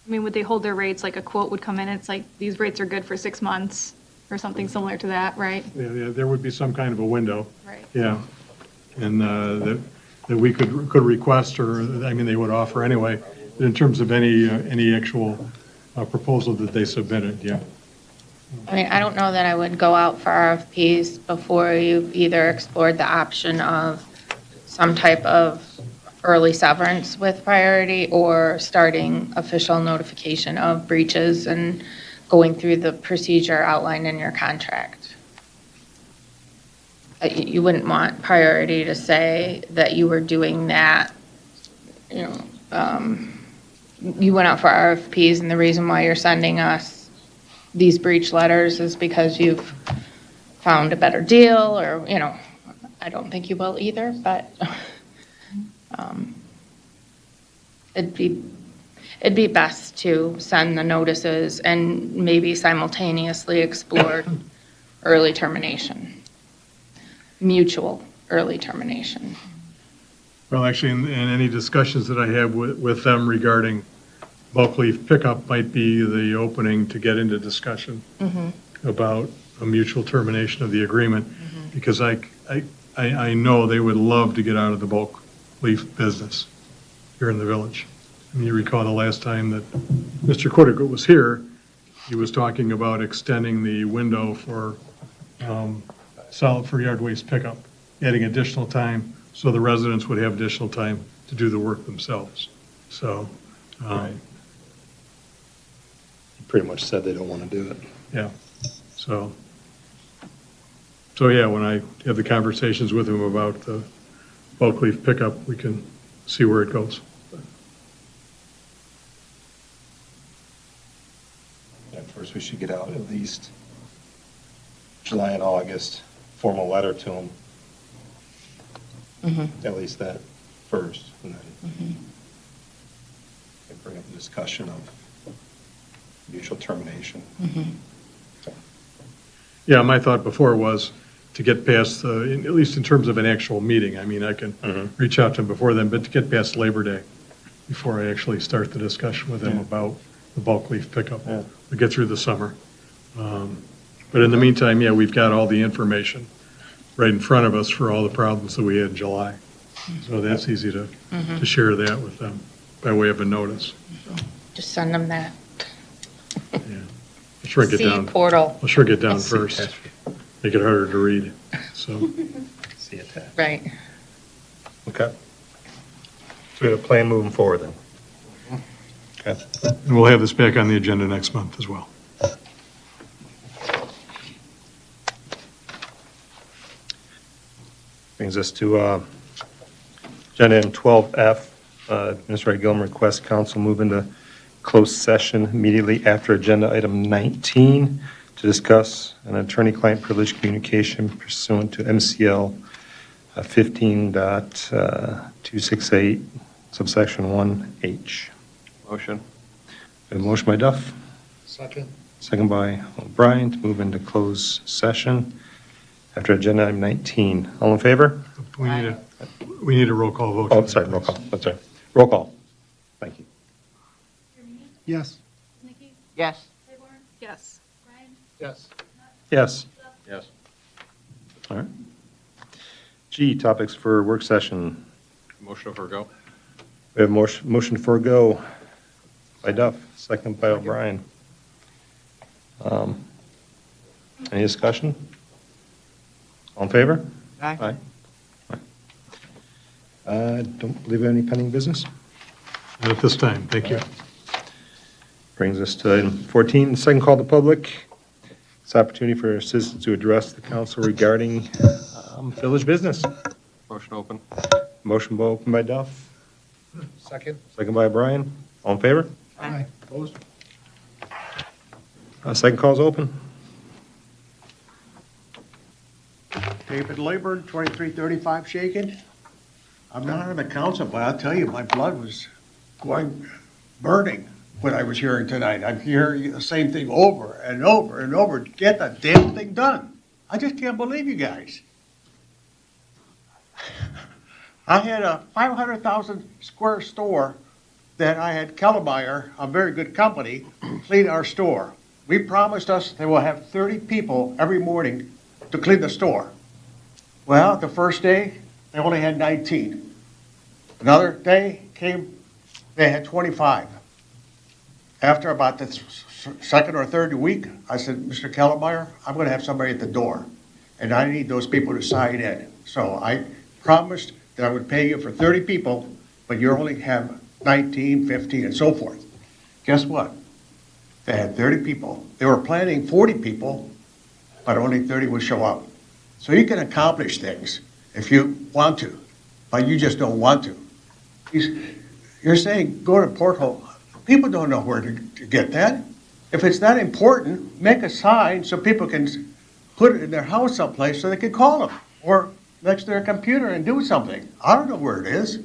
E: I mean, would they hold their rates, like a quote would come in, and it's like, these rates are good for 6 months, or something similar to that, right?
B: Yeah, there would be some kind of a window.
E: Right.
B: Yeah. And that we could request, or, they would offer anyway, in terms of any actual proposal that they submitted, yeah.
L: I mean, I don't know that I would go out for RFPs before you've either explored the option of some type of early severance with Priority or starting official notification of breaches and going through the procedure outlined in your contract. You wouldn't want Priority to say that you were doing that, you went out for RFPs and the reason why you're sending us these breach letters is because you've found a better deal or, I don't think you will either, but it'd be best to send the notices and maybe simultaneously explore early termination, mutual early termination.
B: Well, actually, in any discussions that I have with them regarding bulk leaf pickup might be the opening to get into discussion about a mutual termination of the agreement, because I know they would love to get out of the bulk leaf business here in the village. I mean, you recall the last time that Mr. Cordico was here, he was talking about extending the window for for yard waste pickup, adding additional time so the residents would have additional time to do the work themselves. So,
A: He pretty much said they don't want to do it.
B: yeah, so yeah, when I have the conversations with him about the bulk leaf pickup, we can see where it goes.
A: Yeah, first, we should get out at least July and August, formal letter to them. At least that first, and then bring up the discussion of mutual termination.
B: Yeah, my thought before was to get past, at least in terms of an actual meeting. I mean, I can reach out to him before then, but to get past Labor Day before I actually start the discussion with him about the bulk leaf pickup.
A: Yeah.
B: We get through the summer. But in the meantime, yeah, we've got all the information right in front of us for all the problems that we had in July. So that's easy to share that with them by way of a notice.
L: Just send them that.
B: Yeah. I'll shrink it
L: See
B: down.
L: portal,
B: I'll shrink it down first, make it harder to read, so.
A: See it attached.
L: right.
A: Okay. So we have a plan moving forward then? Okay.
B: And we'll have this back on the agenda next month as well.
A: Brings us to agenda item 12F, Administrator Gilman requests council move into closed session immediately after agenda item 19 to discuss an attorney-client privilege communication pursuant to MCL 15.268 subsection 1H.
C: Motion.
A: A motion by Duff,
H: Second.
A: second by O'Brien to move into closed session after agenda item 19. All in favor?
B: We need a roll call vote.
A: Oh, sorry, roll call. That's right. Roll call. Thank you.
F: Yes.
K: Yes.
I: Yes.
H: Yes.
A: Yes.
C: Yes.
A: All right. G, topics for work session.
C: Motion to forego.
A: We have motion to forego by Duff, second by O'Brien. Any discussion? All in favor?
K: Aye.
A: Don't believe we have any pending business.
B: And at this time, thank you.
A: Brings us to item 14, second call to public. It's opportunity for citizens to address the council regarding village business.
C: Motion open.
A: Motion open by Duff,
H: Second.
A: second by O'Brien. All in favor?
F: Aye.
H: Opposed?
A: Second call's open.
M: David Leyburn, 2335 Shaken. I'm not on the council, but I'll tell you, my blood was burning when I was hearing tonight. I'm hearing the same thing over and over and over. Get the damn thing done. I just can't believe you guys. I had a 500,000 square store that I had Kellermeyer, a very good company, clean our store. We promised us they will have 30 people every morning to clean the store. Well, the first day, they only had 19. Another day came, they had 25. After about the second or third week, I said, Mr. Kellermeyer, I'm going to have somebody at the door, and I need those people to sign in. So I promised that I would pay you for 30 people, but you only have 19, 15, and so forth. Guess what? They had 30 people. They were planning 40 people, but only 30 would show up. So you can accomplish things if you want to, but you just don't want to. You're saying go to Porthole. People don't know where to get that. If it's that important, make a sign so people can put it in their house someplace so they can call them, or next to their computer and do something. I don't know where it is.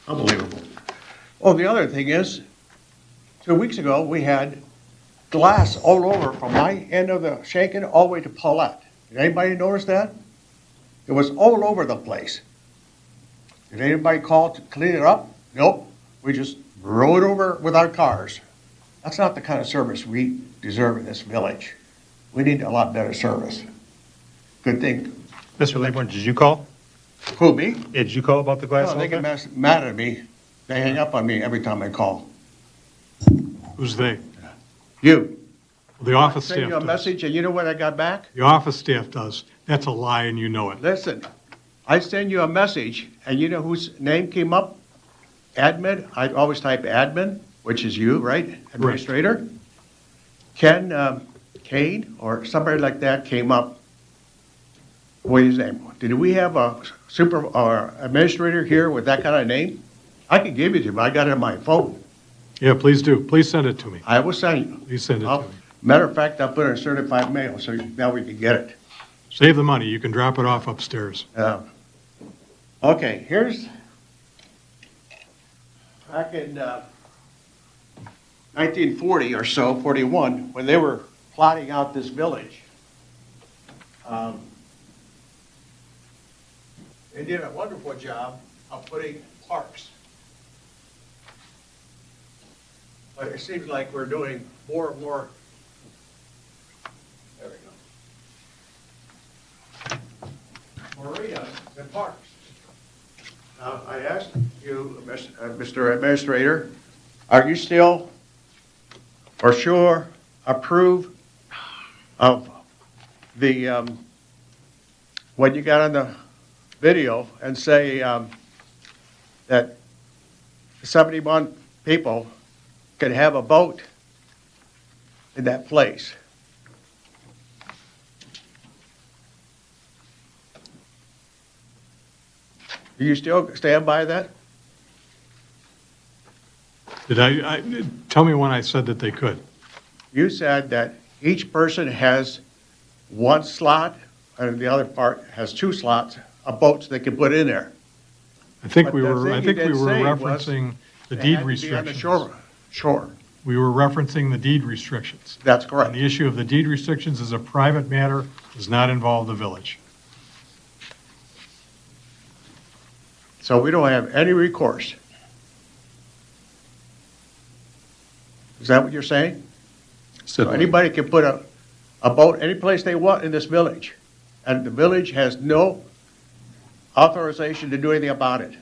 M: Unbelievable. Oh, the other thing is, 2 weeks ago, we had glass all over from my end of the Shaken all the way to Paulette. Did anybody notice that? It was all over the place. Did anybody call to clean it up? Nope. We just rode over with our cars. That's not the kind of service we deserve in this village. We need a lot better service. Good thing.
A: Mr. Laborn, did you call?
M: Who, me?
A: Yeah, did you call about the glass
M: No, they get
A: over?
M: mad at me. They hang up on me every time I call.
B: Who's they?
M: You.
B: The office
M: Send
B: staff
M: you a
B: does.
M: message and you know what I got back?
B: The office staff does. That's a lie and you know it.
M: Listen, I send you a message and you know whose name came up? Admin. I always type admin, which is you, right? Administrator. Ken Kane or somebody like that came up. What is his name? Did we have a super or administrator here with that kind of name? I could give it to you, but I got it on my phone.
B: Yeah, please do. Please send it to me.
M: I will send you.
B: Please send it to me.
M: Matter of fact, I'll put it in certified mail, so now we can get it.
B: Save the money. You can drop it off upstairs.
M: Okay, here's, back in 1940 or so, 41, when they were plotting out this village, they did a wonderful job of putting parks. But it seems like we're doing more and more. There we go. Marinas and parks. Now, I asked you, Mr. Administrator, are you still, for sure, approve of the, what you got on the video and say that 71 people can have a boat in that place? Do you still stand by that?
B: Tell me when I said that they could.
M: You said that each person has one slot and the other part has two slots of boats they can put in there.
B: I think
M: But
B: we
M: the
B: were,
M: thing
B: I
M: you
B: think we
M: didn't
B: were
M: say was
B: referencing the
M: They
B: deed
M: had to be on the
B: restrictions.
M: shore.
B: We were referencing the deed restrictions.
M: That's
B: And
M: correct.
B: the issue of the deed restrictions is a private matter, does not involve the village.
M: So we don't have any recourse. Is that what you're saying? So anybody can put a boat any place they want in this village, and the village has no authorization to do anything about it.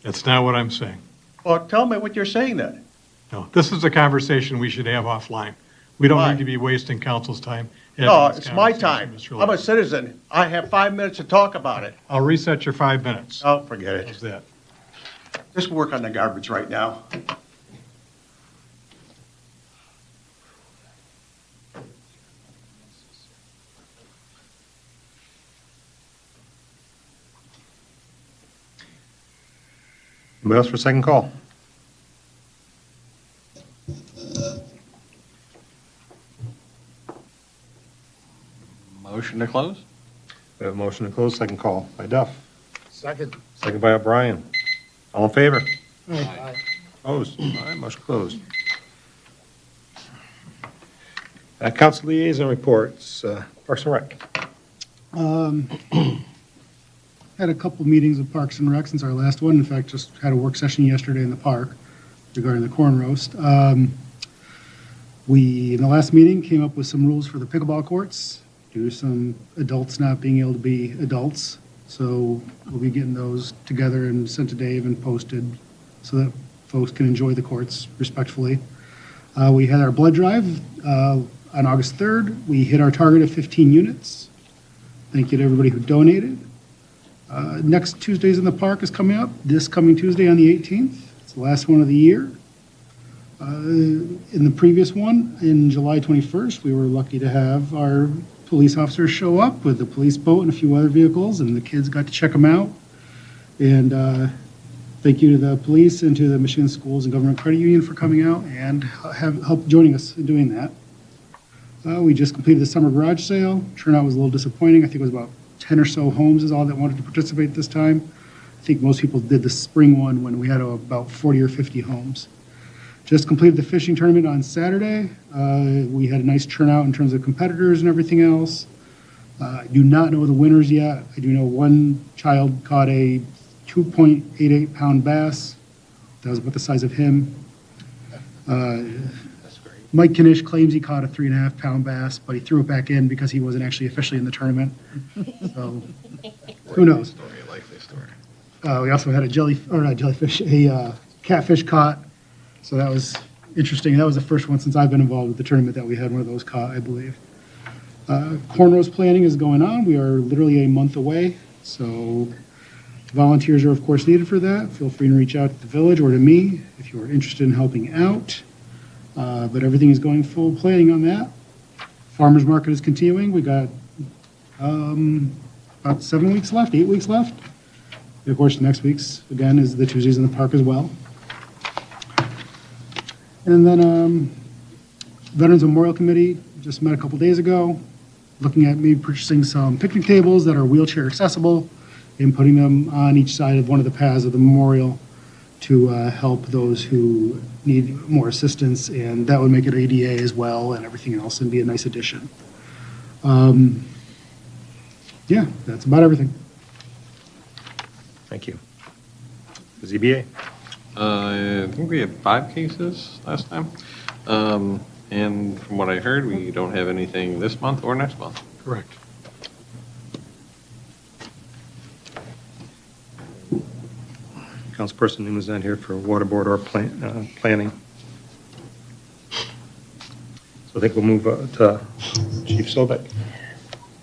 B: That's not what I'm saying.
M: Well, tell me what you're saying then.
B: No, this is a conversation we should have offline. We don't
M: Why?
B: need to be wasting council's time. having
M: No,
B: this
M: it's my
B: conversation,
M: time.
B: Mr.
M: I'm a
B: Levin.
M: citizen. I have 5 minutes to talk about it.
B: I'll reset your 5 minutes.
M: Oh, forget it.
B: How's that?
M: Just work on the garbage right now.
A: Anybody else for second call?
C: Motion to close?
A: We have a motion to close, second call by Duff,
H: Second.
A: second by O'Brien. All in favor? Opposed? All right, motion closed. Council liaison reports, Parks and Rec.
F: Had a couple meetings with Parks and Rec since our last one. In fact, just had a work session yesterday in the park regarding the corn roast. We, in the last meeting, came up with some rules for the pickleball courts due to some adults not being able to be adults. So we'll be getting those together and sent to Dave and posted so that folks can enjoy the courts respectfully. We had our blood drive on August 3rd. We hit our target of 15 units. Thank you to everybody who donated. Next Tuesdays in the Park is coming up, this coming Tuesday on the 18th. It's the last one of the year. In the previous one, in July 21st, we were lucky to have our police officers show up with the police boat and a few other vehicles, and the kids got to check them out. And thank you to the police and to the Michigan Schools and Government Credit Union for coming out and help joining us in doing that. We just completed the summer garage sale. Turnout was a little disappointing. I think it was about 10 or so homes is all that wanted to participate this time. I think most people did the spring one when we had about 40 or 50 homes. Just completed the fishing tournament on Saturday. We had a nice turnout in terms of competitors and everything else. I do not know the winners yet. I do know one child caught a 2.88-pound bass. That was about the size of him. Mike Knish claims he caught a 3.5-pound bass, but he threw it back in because he wasn't actually officially in the tournament. So, who knows?
C: A likely story.
F: We also had a catfish caught. So that was interesting. That was the first one since I've been involved with the tournament that we had one of those caught, I believe. Cornrows planning is going on. We are literally a month away. So volunteers are, of course, needed for that. Feel free to reach out to the village or to me if you are interested in helping out. But everything is going full planning on that. Farmers market is continuing. We got about 7 weeks left, 8 weeks left. And of course, next week's, again, is the Tuesdays in the Park as well. And then Veterans Memorial Committee just met a couple days ago, looking at maybe purchasing some picnic tables that are wheelchair accessible and putting them on each side of one of the paths of the memorial to help those who need more assistance, and that would make it ADA as well and everything else and be a nice addition. Yeah, that's about everything.
A: Thank you. ZBA?
C: I think we had 5 cases last time. And from what I heard, we don't have anything this month or next month.
B: Correct.
A: Councilperson Newman's not here for water board or planning. So I think we'll move to Chief Sobek.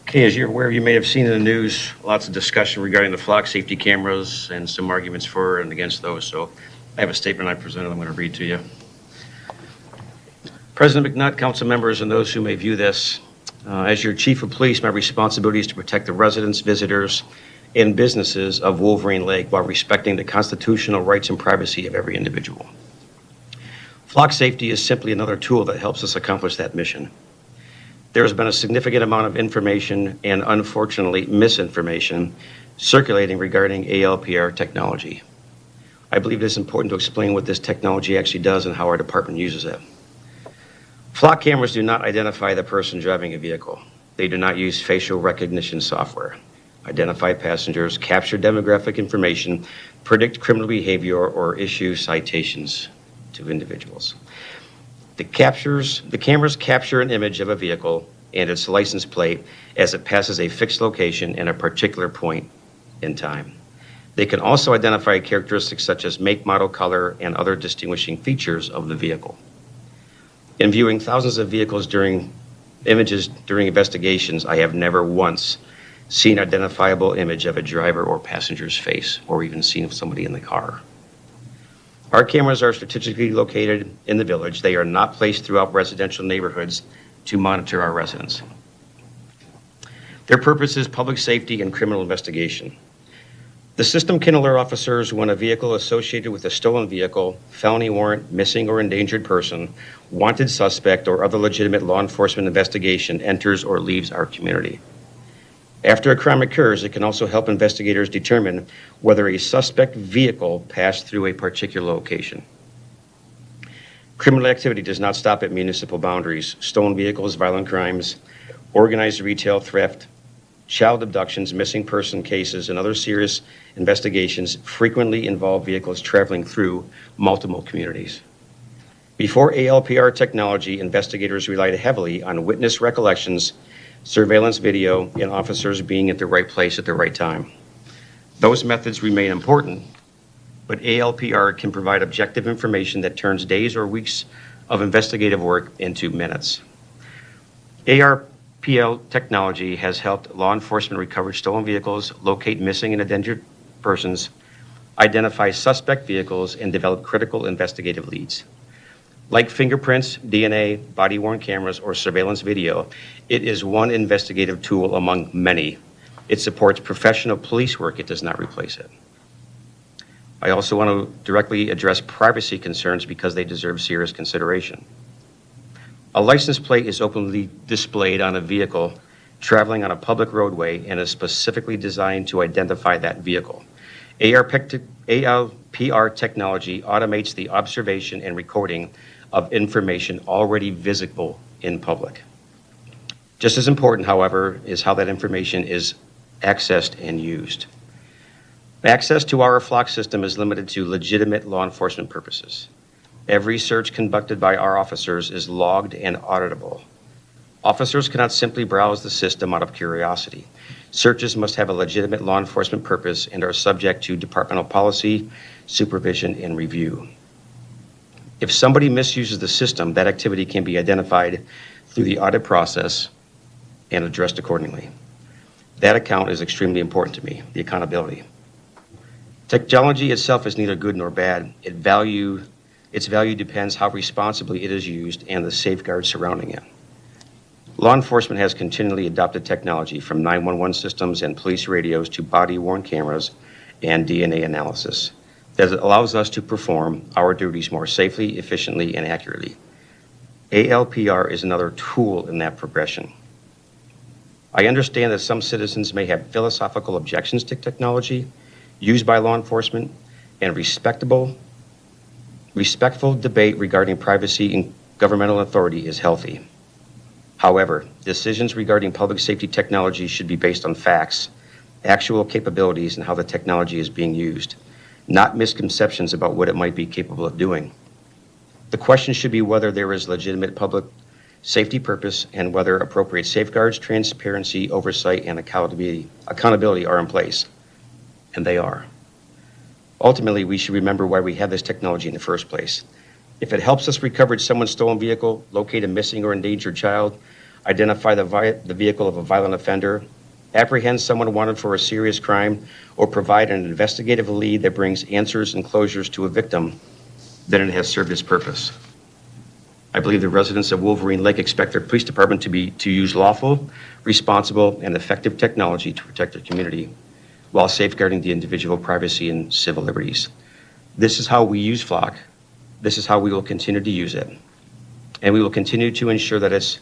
J: Okay, as you're aware, you may have seen in the news, lots of discussion regarding the flock safety cameras and some arguments for and against those. So I have a statement I presented I'm going to read to you. President McNutt, council members, and those who may view this, as your chief of police, my responsibility is to protect the residents, visitors, and businesses of Wolverine Lake while respecting the constitutional rights and privacy of every individual. Flock safety is simply another tool that helps us accomplish that mission. There has been a significant amount of information and, unfortunately, misinformation circulating regarding ALPR technology. I believe it is important to explain what this technology actually does and how our department uses it. Flock cameras do not identify the person driving a vehicle. They do not use facial recognition software, identify passengers, capture demographic information, predict criminal behavior, or issue citations to individuals. The cameras capture an image of a vehicle and its license plate as it passes a fixed location in a particular point in time. They can also identify characteristics such as make, model, color, and other distinguishing features of the vehicle. In viewing thousands of vehicles images during investigations, I have never once seen an identifiable image of a driver or passenger's face, or even seen somebody in the car. Our cameras are strategically located in the village. They are not placed throughout residential neighborhoods to monitor our residents. Their purpose is public safety and criminal investigation. The system can alert officers when a vehicle associated with a stolen vehicle, felony warrant, missing or endangered person, wanted suspect, or other legitimate law enforcement investigation enters or leaves our community. After a crime occurs, it can also help investigators determine whether a suspect vehicle passed through a particular location. Criminal activity does not stop at municipal boundaries. Stolen vehicles, violent crimes, organized retail theft, child abductions, missing person cases, and other serious investigations frequently involve vehicles traveling through multiple communities. Before ALPR technology, investigators relied heavily on witness recollections, surveillance video, and officers being at the right place at the right time. Those methods remain important, but ALPR can provide objective information that turns days or weeks of investigative work into minutes. ARPL technology has helped law enforcement recover stolen vehicles, locate missing and endangered persons, identify suspect vehicles, and develop critical investigative leads. Like fingerprints, DNA, body-worn cameras, or surveillance video, it is one investigative tool among many. It supports professional police work. It does not replace it. I also want to directly address privacy concerns because they deserve serious consideration. A license plate is openly displayed on a vehicle traveling on a public roadway and is specifically designed to identify that vehicle. ALPR technology automates the observation and recording of information already visible in public. Just as important, however, is how that information is accessed and used. Access to our flock system is limited to legitimate law enforcement purposes. Every search conducted by our officers is logged and auditable. Officers cannot simply browse the system out of curiosity. Searches must have a legitimate law enforcement purpose and are subject to departmental policy, supervision, and review. If somebody misuses the system, that activity can be identified through the audit process and addressed accordingly. That account is extremely important to me, the accountability. Technology itself is neither good nor bad. Its value depends how responsibly it is used and the safeguards surrounding it. Law enforcement has continually adopted technology from 911 systems and police radios to body-worn cameras and DNA analysis that allows us to perform our duties more safely, efficiently, and accurately. ALPR is another tool in that progression. I understand that some citizens may have philosophical objections to technology used by law enforcement, and respectful debate regarding privacy and governmental authority is healthy. However, decisions regarding public safety technology should be based on facts, actual capabilities, and how the technology is being used, not misconceptions about what it might be capable of doing. The question should be whether there is legitimate public safety purpose and whether appropriate safeguards, transparency, oversight, and accountability are in place. And they are. Ultimately, we should remember why we have this technology in the first place. If it helps us recover someone's stolen vehicle, locate a missing or endangered child, identify the vehicle of a violent offender, apprehend someone wanted for a serious crime, or provide an investigative lead that brings answers and closures to a victim, then it has served its purpose. I believe the residents of Wolverine Lake expect their police department to use lawful, responsible, and effective technology to protect their community while safeguarding the individual privacy and civil liberties. This is how we use Flock. This is how we will continue to use it. And we will continue to ensure that its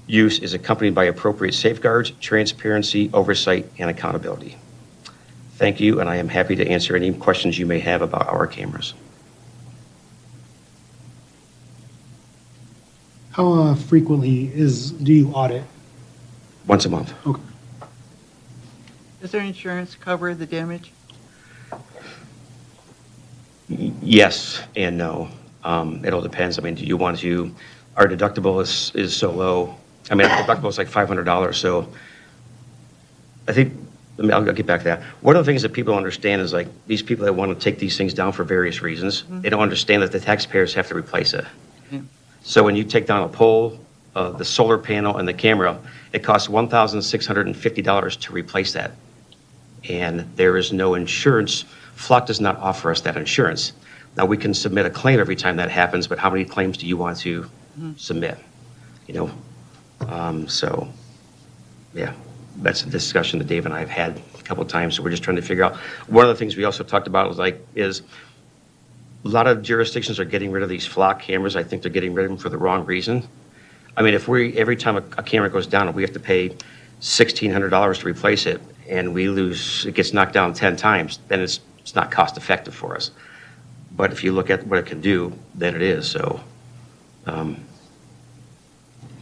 J: use is accompanied by appropriate safeguards, transparency, oversight, and accountability. Thank you, and I am happy to answer any questions you may have about our cameras.
F: How frequently do you audit?
J: Once a month.
F: Okay.
K: Does their insurance cover the damage?
J: Yes and no. It all depends. I mean, do you want to, our deductible is so low. I mean, our deductible is like $500, so I think, I'll get back to that. One of the things that people understand is like, these people that want to take these things down for various reasons, they don't understand that the taxpayers have to replace it.
K: Yeah.
J: So when you take down a pole, the solar panel, and the camera, it costs $1,650 to replace that. And there is no insurance. Flock does not offer us that insurance. Now, we can submit a claim every time that happens, but how many claims do you want to submit? You know, so, yeah, that's a discussion that Dave and I have had a couple of times, so we're just trying to figure out. One of the things we also talked about is a lot of jurisdictions are getting rid of these Flock cameras. I think they're getting rid of them for the wrong reason. I mean, if every time a camera goes down, we have to pay $1,600 to replace it, and it gets knocked down 10 times, then it's not cost effective for us. But if you look at what it can do, then it is, so.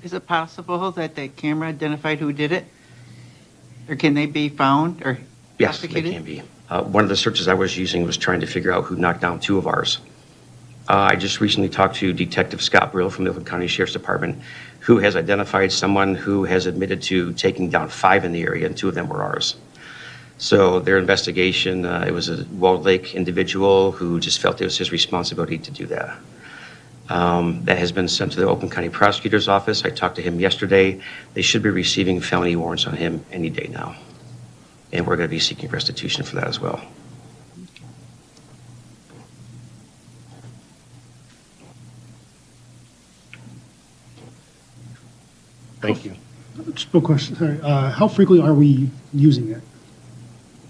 K: Is it possible that the camera identified who did it? Or can they be found or
J: Yes, they
K: prosecuted?
J: can be. One of the searches I was using was trying to figure out who knocked down 2 of ours. I just recently talked to Detective Scott Brill from the Oakland County Sheriff's Department, who has identified someone who has admitted to taking down 5 in the area, and 2 of them were ours. So their investigation, it was a Walled Lake individual who just felt it was his responsibility to do that. That has been sent to the Oakland County Prosecutor's Office. I talked to him yesterday. They should be receiving felony warrants on him any day now. And we're going to be seeking restitution for that as well.
G: Thank you.
F: Just a question, sorry. How frequently are we using it?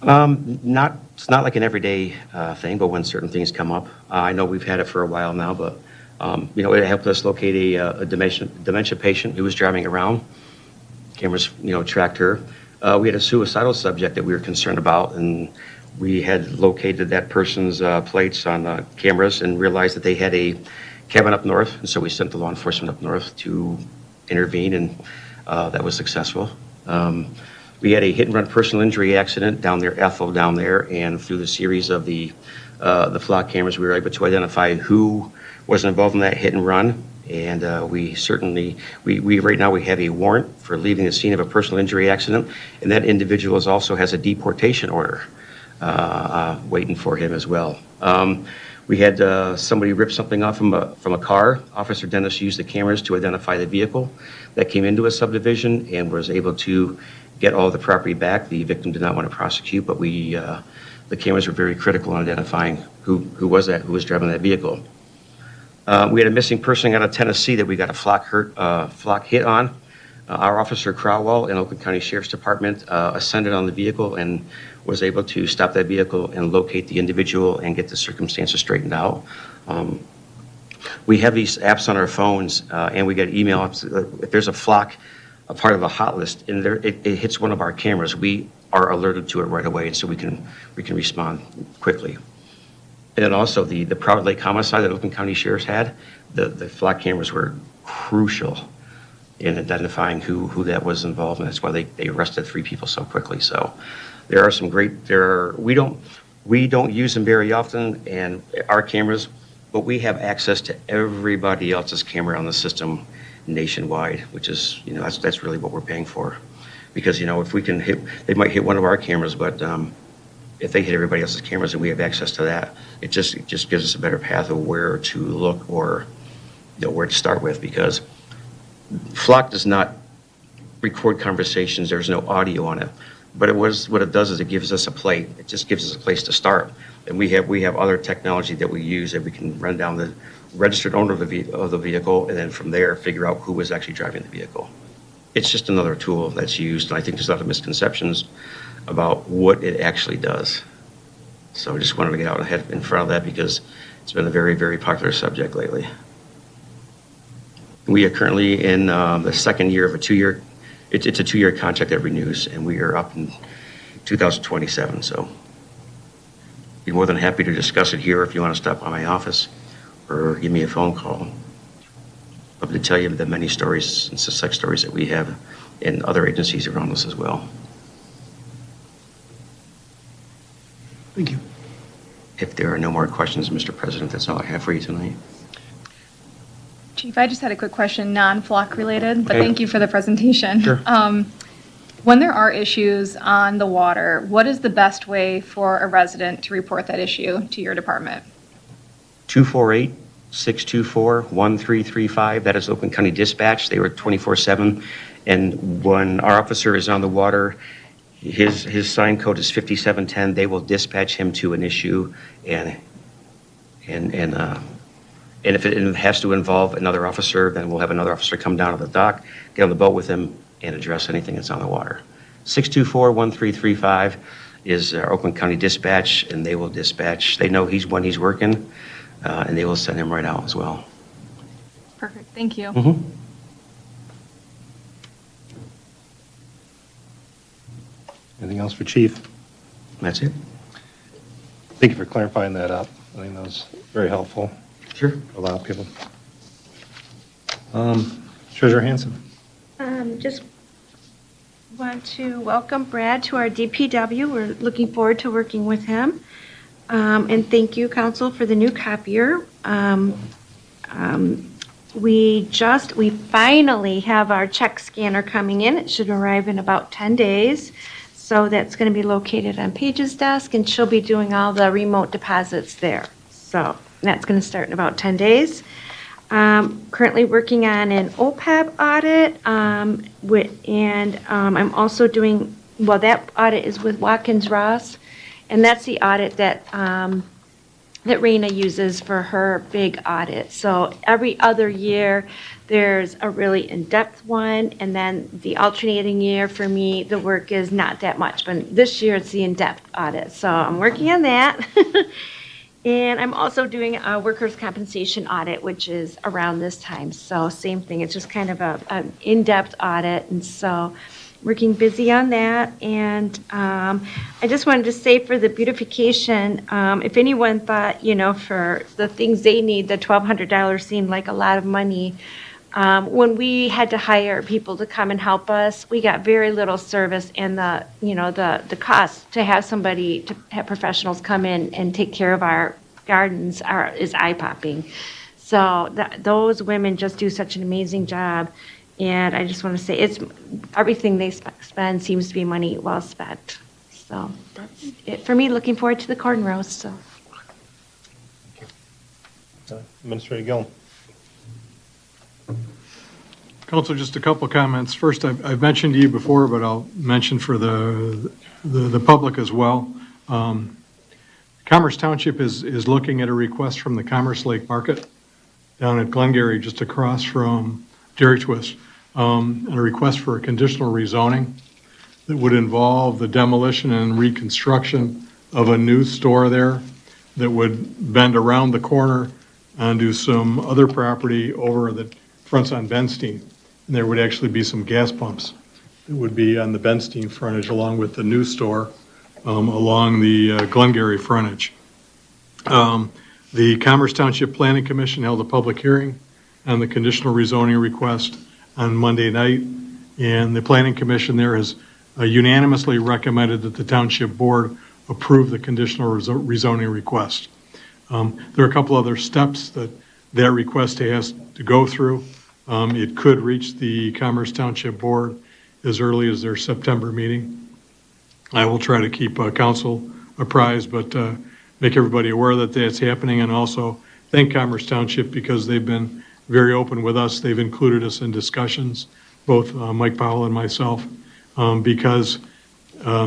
J: It's not like an everyday thing, but when certain things come up. I know we've had it for a while now, but it helped us locate a dementia patient who was driving around. Cameras, tracked her. We had a suicidal subject that we were concerned about, and we had located that person's plates on cameras and realized that they had a cabin up north, and so we sent the law enforcement up north to intervene, and that was successful. We had a hit-and-run personal injury accident down there, Ethel down there, and through the series of the flock cameras, we were able to identify who was involved in that hit and run. And we certainly, right now, we have a warrant for leaving the scene of a personal injury accident, and that individual also has a deportation order waiting for him as well. We had somebody rip something off from a car. Officer Dennis used the cameras to identify the vehicle that came into a subdivision and was able to get all the property back. The victim did not want to prosecute, but the cameras were very critical in identifying who was driving that vehicle. We had a missing person out of Tennessee that we got a flock hit on. Our officer Crowell in Oakland County Sheriff's Department ascended on the vehicle and was able to stop that vehicle and locate the individual and get the circumstances straightened out. We have these apps on our phones, and we get email apps. If there's a flock, a part of a hot list, and it hits one of our cameras, we are alerted to it right away, and so we can respond quickly. And then also the Proud Lake homicide that Oakland County Sheriff's had, the flock cameras were crucial in identifying who that was involved, and that's why they arrested 3 people so quickly. So there are some great, we don't use them very often, and our cameras, but we have access to everybody else's camera on the system nationwide, which is, that's really what we're paying for. Because, if we can they might hit one of our cameras, but if they hit everybody else's cameras and we have access to that, it just gives us a better path of where to look or where to start with, because Flock does not record conversations. There's no audio on it, but what it does is it gives us a plate. It just gives us a place to start, and we have other technology that we use that we can run down the registered owner of the vehicle, and then from there figure out who was actually driving the vehicle. It's just another tool that's used, and I think there's a lot of misconceptions about what it actually does. So I just wanted to get out ahead in front of that because it's been a very, very popular subject lately. We are currently in the second year of a 2-year, it's a 2-year contract that renews, and we are up in 2027. So be more than happy to discuss it here if you want to stop by my office or give me a phone call. Love to tell you the many stories and success stories that we have in other agencies around us as well.
F: Thank you.
J: If there are no more questions, Mr. President, that's all I have for you tonight.
E: Chief, I just had a quick question, non-flock related, but
J: Okay.
E: thank you for the presentation.
J: Sure.
E: When there are issues on the water, what is the best way for a resident to report that issue to your department?
J: 248-624-1335. That is Oakland County Dispatch. They were 24/7. And when our officer is on the water, his sign code is 5710. They will dispatch him to an issue, and if it has to involve another officer, then we'll have another officer come down to the dock, get on the boat with him, and address anything that's on the water. 624-1335 is our Oakland County Dispatch, and they will dispatch. They know when he's working, and they will send him right out as well.
E: Perfect, thank you.
J: Mm-hmm.
A: Anything else for Chief?
J: That's it.
A: Thank you for clarifying that up. I think that was very helpful.
J: Sure.
A: For a lot of people. Treasurer Hansen.
I: Just want to welcome Brad to our DPW. We're looking forward to working with him. And thank you, Council, for the new copier. We finally have our check scanner coming in. It should arrive in about 10 days. So that's going to be located on Paige's desk, and she'll be doing all the remote deposits there. So that's going to start in about 10 days. Currently working on an OPEB audit, and I'm also doing, that audit is with Watkins Ross, and that's the audit that Raina uses for her big audit. So every other year, there's a really in-depth one, and then the alternating year for me, the work is not that much, but this year it's the in-depth audit. So I'm working on that. And I'm also doing a workers' compensation audit, which is around this time. So same thing, it's just kind of an in-depth audit, and so working busy on that. And I just wanted to say for the beautification, if anyone thought, for the things they need, the $1,200 seemed like a lot of money. when we had to hire people to come and help us, we got very little service, and the cost to have somebody, to have professionals come in and take care of our gardens is eye-popping. So those women just do such an amazing job, and I just want to say, everything they spend seems to be money well spent. So that's it for me. Looking forward to the corn roast, so.
A: Administrator Gillen.
B: Council, just a couple comments. First, I've mentioned to you before, but I'll mention for the public as well. Commerce Township is looking at a request from the Commerce Lake Market down at Glengarry, just across from Dairy Twist, and a request for a conditional rezoning that would involve the demolition and reconstruction of a new store there that would bend around the corner onto some other property over that fronts on Benstein. And there would actually be some gas pumps that would be on the Benstein frontage along with the new store along the Glengarry frontage. The Commerce Township Planning Commission held a public hearing on the conditional rezoning request on Monday night, and the Planning Commission there has unanimously recommended that the Township Board approve the conditional rezoning request. There are a couple other steps that request has to go through. It could reach the Commerce Township Board as early as their September meeting. I will try to keep council apprised, but make everybody aware that that's happening, and also thank Commerce Township because they've been very open with us. They've included us in discussions, both Mike Powell and myself, because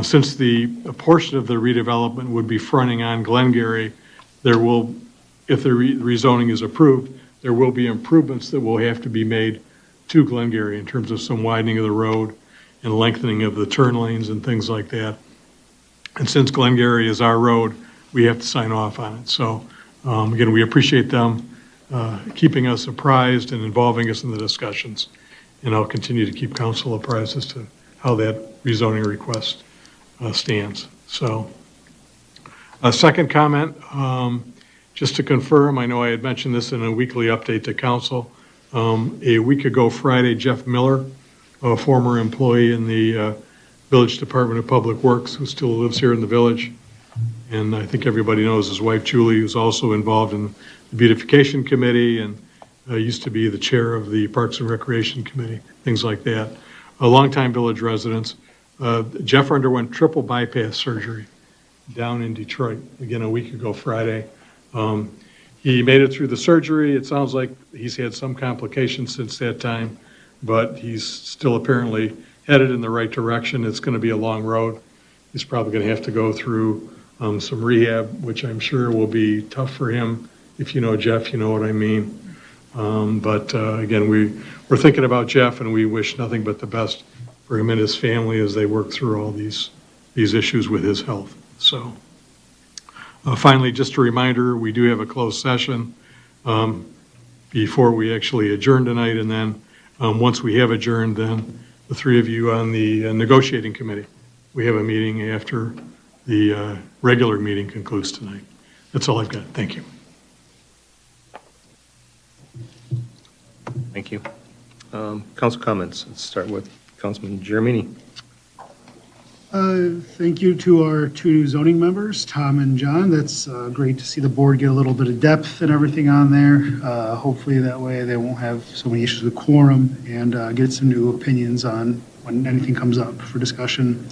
B: since a portion of the redevelopment would be fronting on Glengarry, there will, if the rezoning is approved, there will be improvements that will have to be made to Glengarry in terms of some widening of the road and lengthening of the turn lanes and things like that. And since Glengarry is our road, we have to sign off on it. So again, we appreciate them keeping us apprised and involving us in the discussions. And I'll continue to keep council apprised as to how that rezoning request stands. So a second comment, just to confirm, I know I had mentioned this in a weekly update to council. A week ago Friday, Jeff Miller, a former employee in the Village Department of Public Works, who still lives here in the village, and I think everybody knows his wife Julie, who's also involved in the Beautification Committee and used to be the chair of the Parks and Recreation Committee, things like that. A longtime village resident. Jeff underwent triple bypass surgery down in Detroit, again, a week ago Friday. He made it through the surgery. It sounds like he's had some complications since that time, but he's still apparently headed in the right direction. It's going to be a long road. He's probably going to have to go through some rehab, which I'm sure will be tough for him. If you know Jeff, you know what I mean. But again, we're thinking about Jeff, and we wish nothing but the best for him and his family as they work through all these issues with his health. So finally, just a reminder, we do have a closed session before we actually adjourn tonight, and then once we have adjourned, then the three of you on the negotiating committee, we have a meeting after the regular meeting concludes tonight. That's all I've got. Thank you.
A: Thank you. Council comments. Let's start with Councilman Giramini.
F: Thank you to our two zoning members, Tom and John. That's great to see the board get a little bit of depth and everything on there. Hopefully that way they won't have so many issues with quorum, and get some new opinions on when anything comes up for discussion.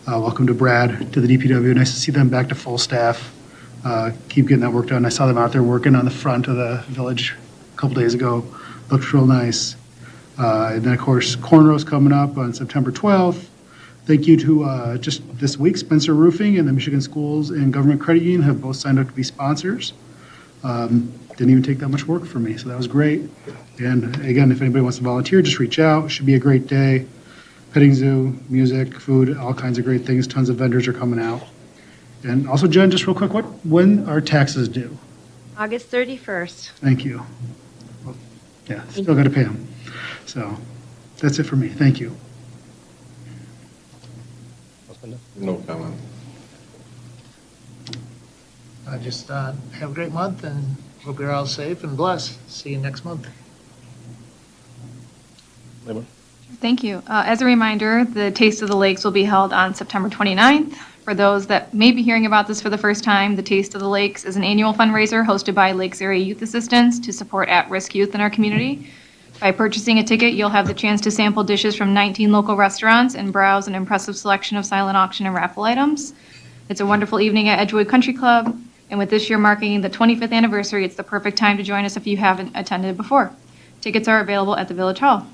F: Welcome to Brad, to the DPW. Nice to see them back to full staff. Keep getting that work done. I saw them out there working on the front of the village a couple days ago. Looked real nice. And then, of course, corn roast coming up on September 12th. Thank you to, just this week, Spencer Roofing and the Michigan Schools and Government Credit Union have both signed up to be sponsors. Didn't even take that much work for me, so that was great. And again, if anybody wants to volunteer, just reach out. It should be a great day. Petting zoo, music, food, all kinds of great things. Tons of vendors are coming out. And also, Jen, just real quick, when are taxes due?
I: August 31st.
F: Thank you. Well, yeah, still got to pay them. So that's it for me. Thank you.
C: No comment.
N: Just have a great month and hope you're all safe and blessed. See you next month.
C: Anyone?
E: Thank you. As a reminder, the Taste of the Lakes will be held on September 29th. For those that may be hearing about this for the first time, the Taste of the Lakes is an annual fundraiser hosted by Lakes Area Youth Assistance to support at-risk youth in our community. By purchasing a ticket, you'll have the chance to sample dishes from 19 local restaurants and browse an impressive selection of silent auction and raffle items. It's a wonderful evening at Edgewood Country Club, and with this year marking the 25th anniversary, it's the perfect time to join us if you haven't attended before. Tickets are available at the Village Hall.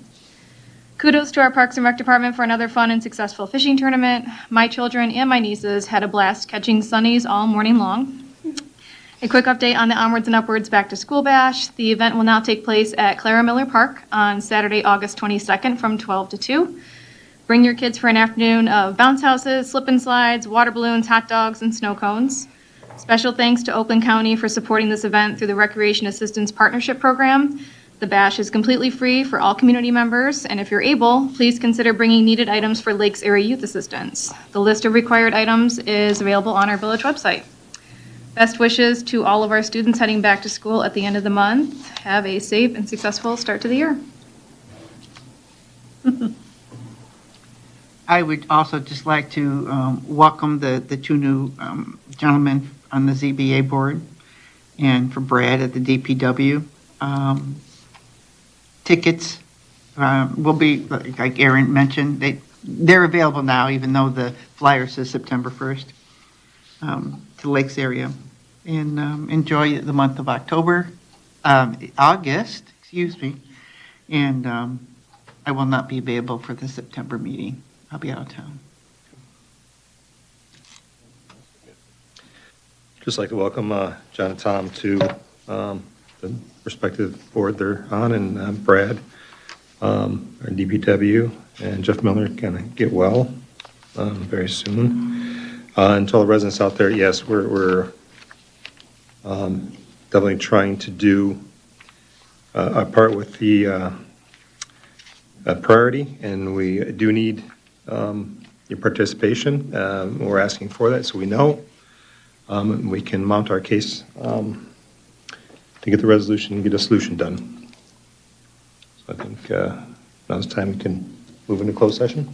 E: Kudos to our Parks and Rec Department for another fun and successful fishing tournament. My children and my nieces had a blast catching sunnies all morning long. A quick update on the Onwards and Upwards Back to School Bash. The event will now take place at Clara Miller Park on Saturday, August 22nd from 12 to 2. Bring your kids for an afternoon of bounce houses, slip and slides, water balloons, hot dogs, and snow cones. Special thanks to Oakland County for supporting this event through the Recreation Assistance Partnership Program. The bash is completely free for all community members, and if you're able, please consider bringing needed items for Lakes Area Youth Assistance. The list of required items is available on our village website. Best wishes to all of our students heading back to school at the end of the month. Have a safe and successful start to the year.
K: I would also just like to welcome the two new gentlemen on the ZBA board, and for Brad at the DPW. Tickets will be, like Aaron mentioned, they're available now, even though the flyer says September 1st, to Lakes area. And enjoy the month of August, excuse me. And I will not be available for the September meeting. I'll be out of town.
A: Just like to welcome John and Tom to the respective board they're on, and Brad, our DPW, and Jeff Miller kind of get well very soon. And to all the residents out there, yes, we're definitely trying to do our part with the priority, and we do need your participation. We're asking for that so we know. We can mount our case to get the resolution and get a solution done. So I think now's the time we can move into closed session.